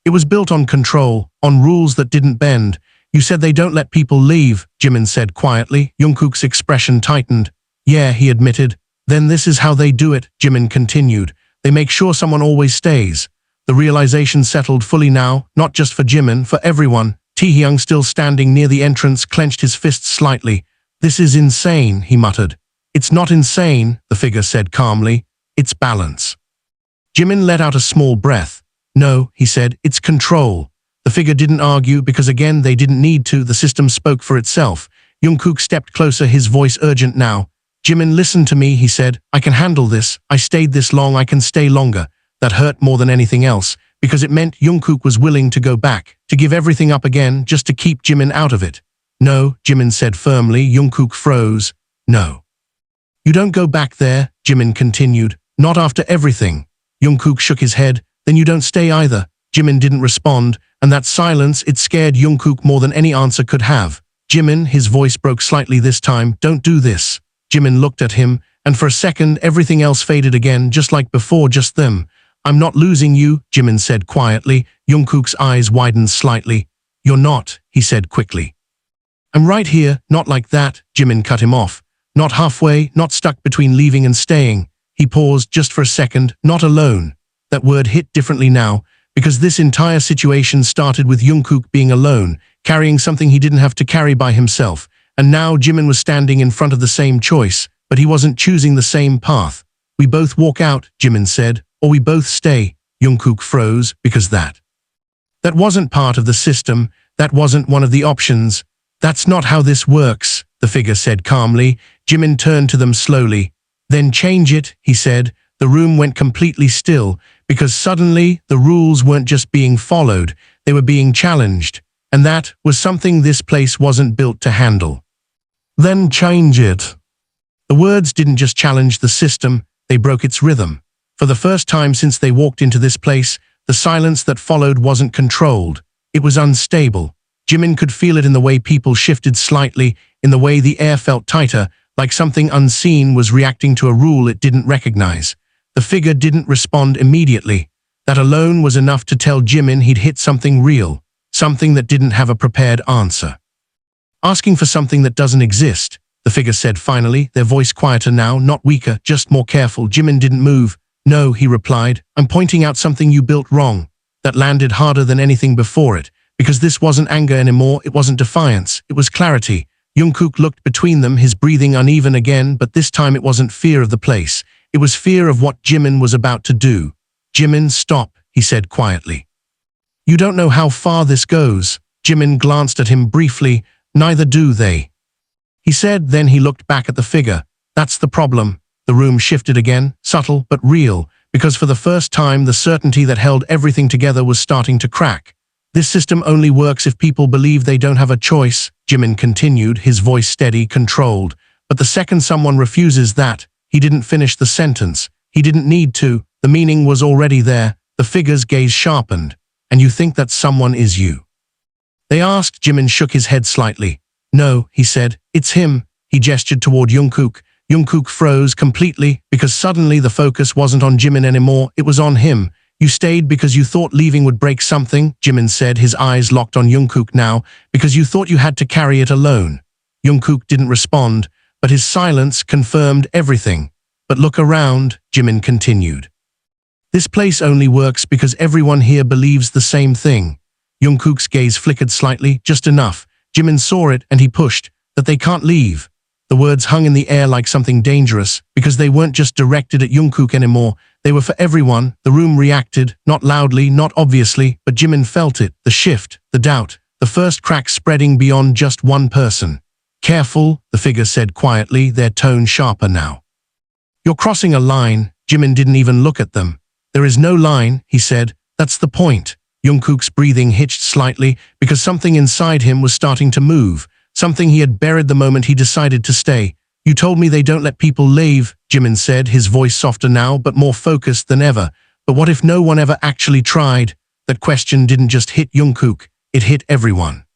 It was built on control, on rules that didn't bend. You said they don't let people leave, JIMIN said quietly. JUNGKOOK's expression tightened. Yeah, he admitted. Then this is how they do it, JIMIN continued. They make sure someone always stays. The realization settled fully now, not just for JIMIN, for everyone. Taehyung, still standing near the entrance, clenched his fists slightly. This is insane, he muttered. It's not insane, the figure said calmly. It's balance. JIMIN let out a small breath. No, he said, it's control. The figure didn't argue because again they didn't need to, the system spoke for itself. JUNGKOOK stepped closer, his voice urgent now. JIMIN, listen to me, he said. I can handle this. I stayed this long, I can stay longer. That hurt more than anything else, because it meant JUNGKOOK was willing to go back, to give everything up again just to keep JIMIN out of it. No, JIMIN said firmly. JUNGKOOK froze. No. You don't go back there, JIMIN continued. Not after everything. JUNGKOOK shook his head. Then you don't stay either. JIMIN didn't respond, and that silence, it scared JUNGKOOK more than any answer could have. JIMIN, his voice broke slightly this time, don't do this. JIMIN looked at him, and for a second everything else faded again, just like before, just them. I'm not losing you, JIMIN said quietly. JUNGKOOK's eyes widened slightly. You're not, he said quickly. I'm right here, not like that, JIMIN cut him off. Not halfway, not stuck between leaving and staying. He paused just for a second, not alone. That word hit differently now, because this entire situation started with JUNGKOOK being alone, carrying something he didn't have to carry by himself. And now JIMIN was standing in front of the same choice, but he wasn't choosing the same path. We both walk out, JIMIN said, or we both stay. JUNGKOOK froze, because that wasn't part of the system, that wasn't one of the options. That's not how this works, the figure said calmly. JIMIN turned to them slowly. Then change it, he said. The room went completely still, because suddenly the rules weren't just being followed, they were being challenged. And that was something this place wasn't built to handle. Then change it. The words didn't just challenge the system, they broke its rhythm. For the first time since they walked into this place, the silence that followed wasn't controlled. It was unstable. JIMIN could feel it in the way people shifted slightly, in the way the air felt tighter, like something unseen was reacting to a rule it didn't recognize. The figure didn't respond immediately. That alone was enough to tell JIMIN he'd hit something real, something that didn't have a prepared answer. Asking for something that doesn't exist, the figure said finally, their voice quieter now, not weaker, just more careful. JIMIN didn't move. No, he replied, I'm pointing out something you built wrong. That landed harder than anything before it, because this wasn't anger anymore, it wasn't defiance, it was clarity. JUNGKOOK looked between them, his breathing uneven again, but this time it wasn't fear of the place. It was fear of what JIMIN was about to do. JIMIN, stop, he said quietly. You don't know how far this goes. JIMIN glanced at him briefly. Neither do they. He said, then he looked back at the figure. That's the problem. The room shifted again, subtle but real, because for the first time the certainty that held everything together was starting to crack. This system only works if people believe they don't have a choice, JIMIN continued, his voice steady, controlled. But the second someone refuses that, he didn't finish the sentence. He didn't need to. The meaning was already there. The figure's gaze sharpened. And you think that someone is you. They asked. Jimin shook his head slightly. No, he said, it's him. He gestured toward JUNGKOOK. JUNGKOOK froze completely because suddenly the focus wasn't on Jimin anymore, it was on him. You stayed because you thought leaving would break something, Jimin said, his eyes locked on JUNGKOOK now, because you thought you had to carry it alone. JUNGKOOK didn't respond, but his silence confirmed everything. But look around, Jimin continued. This place only works because everyone here believes the same thing. JUNGKOOK's gaze flickered slightly, just enough. Jimin saw it and he pushed, that they can't leave. The words hung in the air like something dangerous, because they weren't just directed at JUNGKOOK anymore, they were for everyone. The room reacted, not loudly, not obviously, but Jimin felt it, the shift, the doubt, the first crack spreading beyond just one person. Careful, the figure said quietly, their tone sharper now. You're crossing a line. Jimin didn't even look at them. There is no line, he said, that's the point. JUNGKOOK's breathing hitched slightly because something inside him was starting to move. Something he had buried the moment he decided to stay. You told me they don't let people leave, Jimin said, his voice softer now but more focused than ever. But what if no one ever actually tried? That question didn't just hit JUNGKOOK, it hit everyone.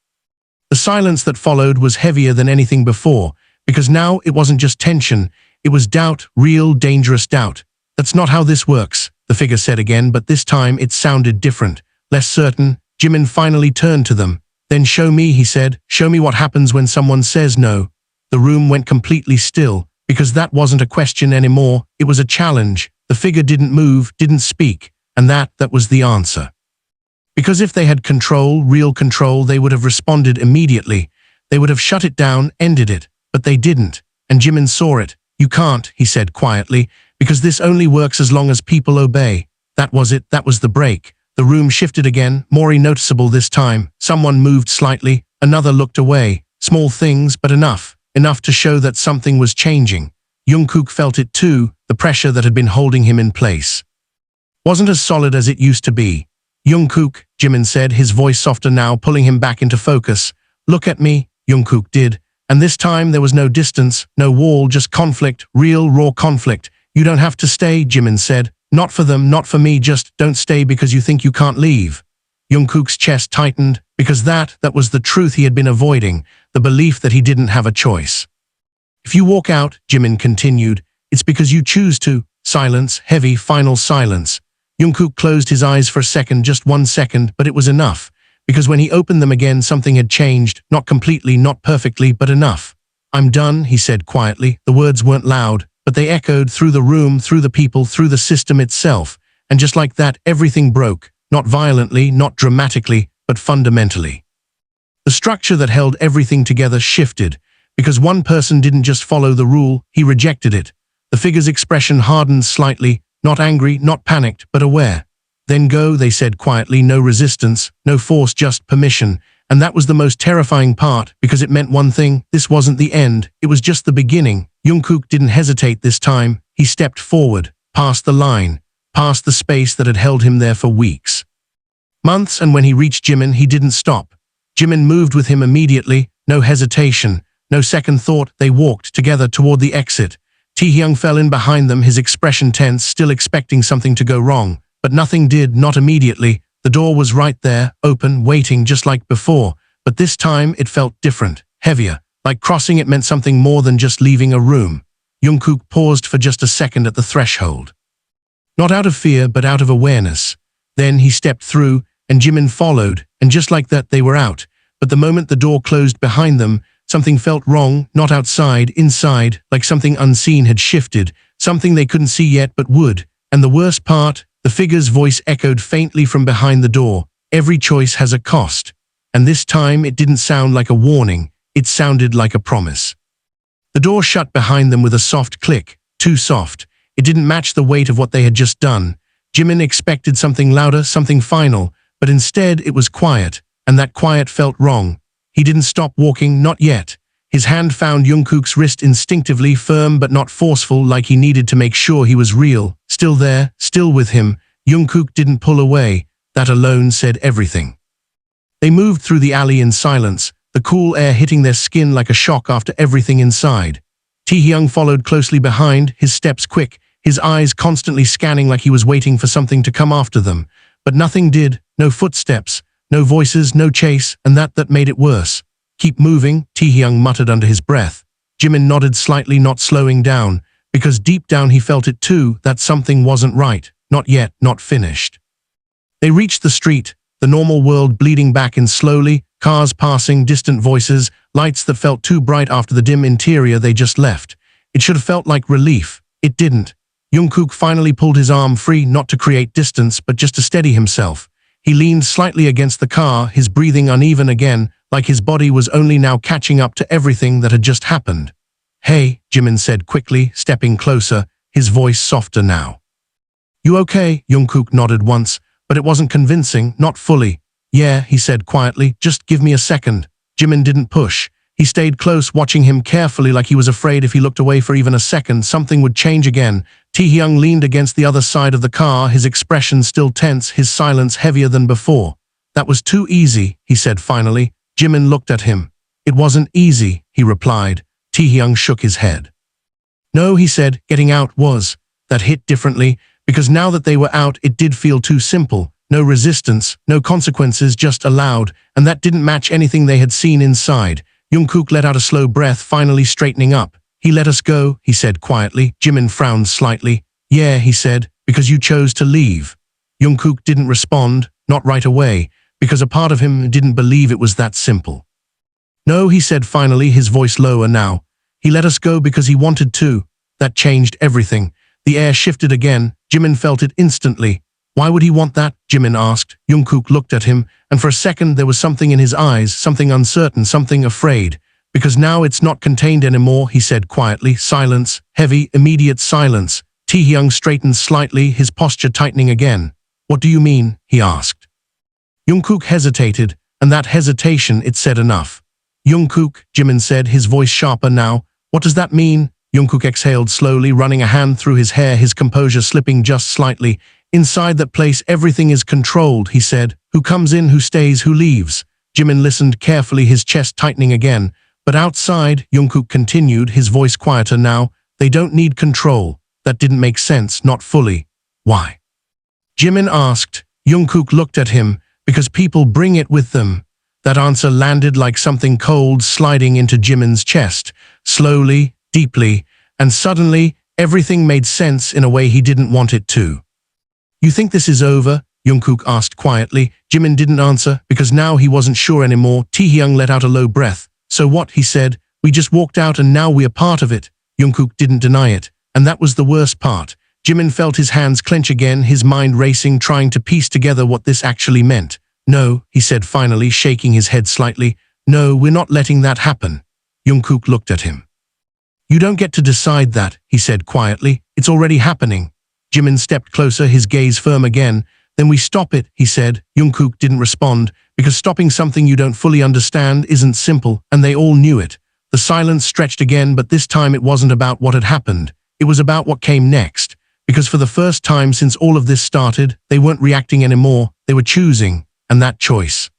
The silence that followed was heavier than anything before, because now it wasn't just tension, it was doubt, real, dangerous doubt. That's not how this works, the figure said again, but this time it sounded different, less certain. Jimin finally turned to them. Then show me, he said, show me what happens when someone says no. The room went completely still, because that wasn't a question anymore, it was a challenge. The figure didn't move, didn't speak, and that was the answer. Because if they had control, real control, they would have responded immediately. They would have shut it down, ended it, but they didn't, and Jimin saw it. You can't, he said quietly, because this only works as long as people obey. That was it, that was the break. The room shifted again, more noticeable this time. Someone moved slightly, another looked away. Small things, but enough to show that something was changing. JUNGKOOK felt it too, the pressure that had been holding him in place. Wasn't as solid as it used to be. JUNGKOOK, Jimin said, his voice softer now, pulling him back into focus. Look at me, JUNGKOOK did. And this time there was no distance, no wall, just conflict, real, raw conflict. You don't have to stay, Jimin said. Not for them, not for me, just don't stay because you think you can't leave. JUNGKOOK's chest tightened, because that was the truth he had been avoiding, the belief that he didn't have a choice. If you walk out, Jimin continued, it's because you choose to. Silence, heavy, final silence. JUNGKOOK closed his eyes for a second, just 1 second, but it was enough, because when he opened them again, something had changed, not completely, not perfectly, but enough. I'm done, he said quietly. The words weren't loud, but they echoed through the room, through the people, through the system itself, and just like that, everything broke, not violently, not dramatically, but fundamentally. The structure that held everything together shifted, because one person didn't just follow the rule, he rejected it. The figure's expression hardened slightly, not angry, not panicked, but aware. Then go, they said quietly, no resistance, no force, just permission. And that was the most terrifying part, because it meant one thing, this wasn't the end, it was just the beginning. JUNGKOOK didn't hesitate this time, he stepped forward, past the line, past the space that had held him there for weeks. Months, and when he reached Jimin, he didn't stop. Jimin moved with him immediately, no hesitation, no second thought. They walked together toward the exit. Taehyung fell in behind them, his expression tense, still expecting something to go wrong. But nothing did, not immediately. The door was right there, open, waiting just like before. But this time it felt different, heavier. Like crossing it meant something more than just leaving a room. JUNGKOOK paused for just a second at the threshold. Not out of fear, but out of awareness. Then he stepped through, and Jimin followed, and just like that they were out. But the moment the door closed behind them, something felt wrong, not outside, inside, like something unseen had shifted, something they couldn't see yet but would. And the worst part, the figure's voice echoed faintly from behind the door. Every choice has a cost. And this time it didn't sound like a warning, it sounded like a promise. The door shut behind them with a soft click, too soft. It didn't match the weight of what they had just done. Jimin expected something louder, something final, but instead it was quiet, and that quiet felt wrong. He didn't stop walking, not yet. His hand found JUNGKOOK's wrist instinctively, firm but not forceful, like he needed to make sure he was real. Still there, still with him. JUNGKOOK didn't pull away. That alone said everything. They moved through the alley in silence, the cool air hitting their skin like a shock after everything inside. Taehyung followed closely behind, his steps quick, his eyes constantly scanning like he was waiting for something to come after them. But nothing did, no footsteps, No voices, no chase, and that made it worse. Keep moving, Taehyung muttered under his breath. Jimin nodded slightly, not slowing down, because deep down he felt it too, that something wasn't right. Not yet, not finished. They reached the street, the normal world bleeding back in slowly, cars passing, distant voices, lights that felt too bright after the dim interior they just left. It should have felt like relief. It didn't. JUNGKOOK finally pulled his arm free, not to create distance, but just to steady himself. He leaned slightly against the car, his breathing uneven again, like his body was only now catching up to everything that had just happened. "Hey," Jimin said quickly, stepping closer, his voice softer now. "You okay?" JUNGKOOK nodded once, but it wasn't convincing, not fully. "Yeah," he said quietly, "just give me a second." Jimin didn't push. He stayed close, watching him carefully, like he was afraid if he looked away for even a second, something would change again. Taehyung leaned against the other side of the car, his expression still tense, his silence heavier than before. "That was too easy," he said finally. Jimin looked at him. "It wasn't easy," he replied. Taehyung shook his head. "No," he said, "getting out was." That hit differently, because now that they were out, it did feel too simple. No resistance, no consequences, just allowed, and that didn't match anything they had seen inside. JUNGKOOK let out a slow breath, finally straightening up. "He let us go," he said quietly. Jimin frowned slightly. "Yeah," he said, "because you chose to leave." JUNGKOOK didn't respond, not right away, because a part of him didn't believe it was that simple. "No," he said finally, his voice lower now. "He let us go because he wanted to." That changed everything. The air shifted again. Jimin felt it instantly. "Why would he want that?" Jimin asked. JUNGKOOK looked at him, and for a second there was something in his eyes, something uncertain, something afraid. "Because now it's not contained anymore," he said quietly. Silence, heavy, immediate silence. Taehyung straightened slightly, his posture tightening again. "What do you mean?" he asked. JUNGKOOK hesitated, and that hesitation, it said enough. "JUNGKOOK," Jimin said, his voice sharper now. "What does that mean?" JUNGKOOK exhaled slowly, running a hand through his hair, his composure slipping just slightly. "Inside that place, everything is controlled," he said. "Who comes in, who stays, who leaves?" Jimin listened carefully, his chest tightening again. "But outside," JUNGKOOK continued, his voice quieter now, "they don't need control." That didn't make sense, not fully. "Why?" Jimin asked. JUNGKOOK looked at him. "Because people bring it with them." That answer landed like something cold sliding into Jimin's chest, slowly, deeply, and suddenly everything made sense in a way he didn't want it to. "You think this is over?" JUNGKOOK asked quietly. Jimin didn't answer, because now he wasn't sure anymore. Taehyung let out a low breath. "So what?" he said. "We just walked out and now we are part of it." JUNGKOOK didn't deny it, and that was the worst part. Jimin felt his hands clench again, his mind racing, trying to piece together what this actually meant. "No," he said finally, shaking his head slightly. "No, we're not letting that happen." JUNGKOOK looked at him. "You don't get to decide that," he said quietly. "It's already happening." Jimin stepped closer, his gaze firm again. "Then we stop it," he said. JUNGKOOK didn't respond, because stopping something you don't fully understand isn't simple, and they all knew it. The silence stretched again, but this time it wasn't about what had happened. It was about what came next. Because for the first time since all of this started, they weren't reacting anymore, they were choosing, and that choice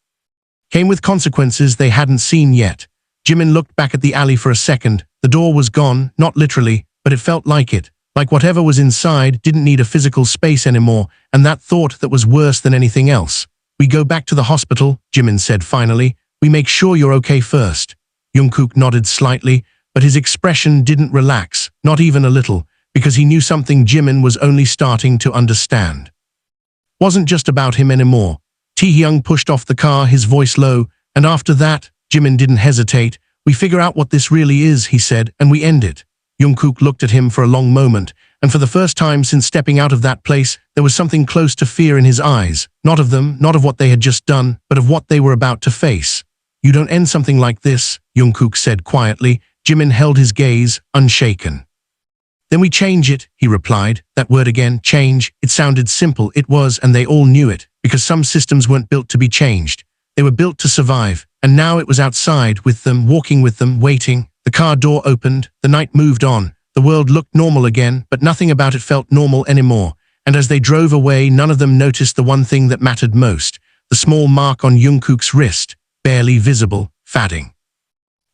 came with consequences they hadn't seen yet. Jimin looked back at the alley for a second. The door was gone, not literally, but it felt like it. Like whatever was inside didn't need a physical space anymore, and that thought that was worse than anything else. "We go back to the hospital," Jimin said finally. "We make sure you're okay first." JUNGKOOK nodded slightly, but his expression didn't relax, not even a little, because he knew something Jimin was only starting to understand. Wasn't just about him anymore. Taehyung pushed off the car, his voice low, and after that, Jimin didn't hesitate. "We figure out what this really is," he said, "and we end it." JUNGKOOK looked at him for a long moment, and for the first time since stepping out of that place, there was something close to fear in his eyes. Not of them, not of what they had just done, but of what they were about to face. "You don't end something like this," JUNGKOOK said quietly. Jimin held his gaze, unshaken. "Then we change it," he replied. That word again, change. It sounded simple, it was, and they all knew it, because some systems weren't built to be changed. They were built to survive, and now it was outside, with them, walking with them, waiting. The car door opened, the night moved on, the world looked normal again, but nothing about it felt normal anymore. And as they drove away, none of them noticed the one thing that mattered most, the small mark on JUNGKOOK's wrist, barely visible, fading.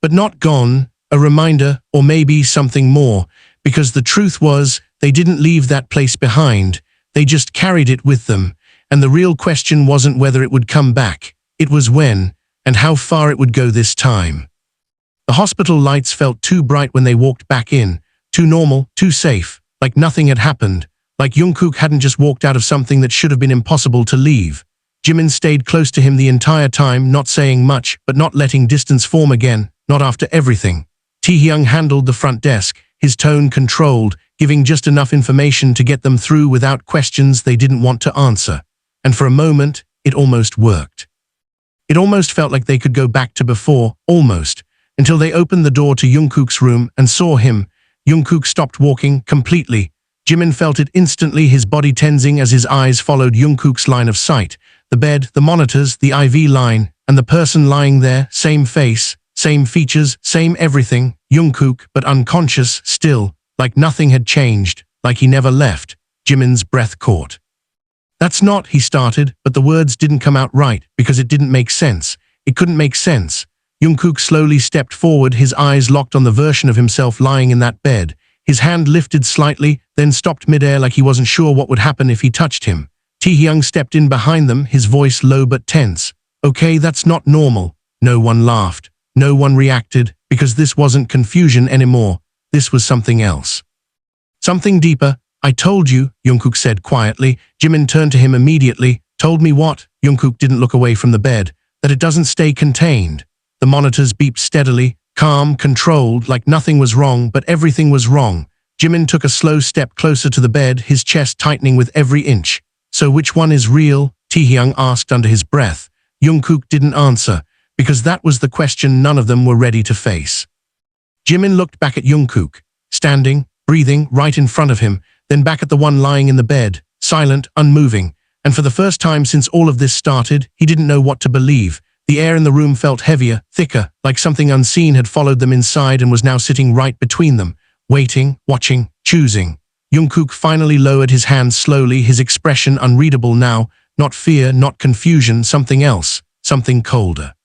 But not gone, a reminder, or maybe something more, because the truth was, they didn't leave that place behind, they just carried it with them, and the real question wasn't whether it would come back, it was when, and how far it would go this time. The hospital lights felt too bright when they walked back in, too normal, too safe, like nothing had happened, like JUNGKOOK hadn't just walked out of something that should have been impossible to leave. JIMIN stayed close to him the entire time, not saying much, but not letting distance form again, not after everything. Taehyung handled the front desk, his tone controlled, giving just enough information to get them through without questions they didn't want to answer. And for a moment, it almost worked. It almost felt like they could go back to before, almost, until they opened the door to JUNGKOOK's room and saw him. JUNGKOOK stopped walking completely. JIMIN felt it instantly, his body tensing as his eyes followed JUNGKOOK's line of sight. The bed, the monitors, the IV line, and the person lying there, same face, same features, same everything. JUNGKOOK, but unconscious, still, like nothing had changed, like he never left. JIMIN's breath caught. "That's not," he started, but the words didn't come out right, because it didn't make sense. It couldn't make sense. JUNGKOOK slowly stepped forward, his eyes locked on the version of himself lying in that bed. His hand lifted slightly, then stopped midair like he wasn't sure what would happen if he touched him. Taehyung stepped in behind them, his voice low but tense. "Okay, that's not normal." No one laughed. No one reacted, because this wasn't confusion anymore. This was something else. Something deeper. "I told you," JUNGKOOK said quietly. JIMIN turned to him immediately. "Told me what?" JUNGKOOK didn't look away from the bed. "That it doesn't stay contained." The monitors beeped steadily, calm, controlled, like nothing was wrong, but everything was wrong. JIMIN took a slow step closer to the bed, his chest tightening with every inch. "So which one is real?" Taehyung asked under his breath. JUNGKOOK didn't answer, because that was the question none of them were ready to face. JIMIN looked back at JUNGKOOK, standing, breathing, right in front of him, then back at the one lying in the bed, silent, unmoving. And for the first time since all of this started, he didn't know what to believe. The air in the room felt heavier, thicker, like something unseen had followed them inside and was now sitting right between them, waiting, watching, choosing. JUNGKOOK finally lowered his hands slowly, his expression unreadable now, not fear, not confusion, something else, something colder.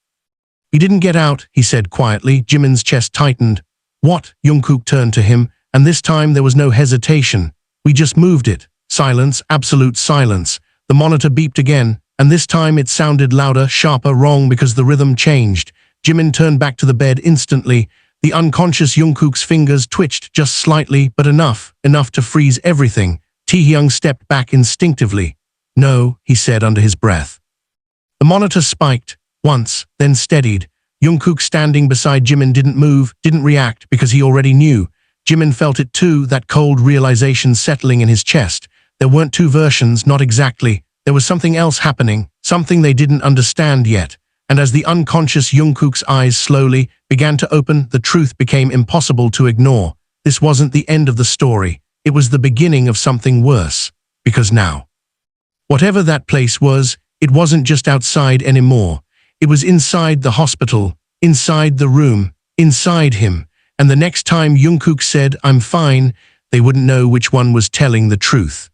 "We didn't get out," he said quietly. JIMIN's chest tightened. "What?" JUNGKOOK turned to him, and this time there was no hesitation. "We just moved it." Silence, absolute silence. The monitor beeped again, and this time it sounded louder, sharper, wrong because the rhythm changed. JIMIN turned back to the bed instantly. The unconscious JUNGKOOK's fingers twitched just slightly, but enough to freeze everything. Taehyung stepped back instinctively. "No," he said under his breath. The monitor spiked, once, then steadied. JUNGKOOK standing beside JIMIN didn't move, didn't react, because he already knew. JIMIN felt it too, that cold realization settling in his chest. There weren't two versions, not exactly. There was something else happening, something they didn't understand yet. And as the unconscious JUNGKOOK's eyes slowly began to open, the truth became impossible to ignore. This wasn't the end of the story. It was the beginning of something worse. Because now, whatever that place was, it wasn't just outside anymore. It was inside the hospital, inside the room, inside him. And the next time JUNGKOOK said, "I'm fine," they wouldn't know which one was telling the truth.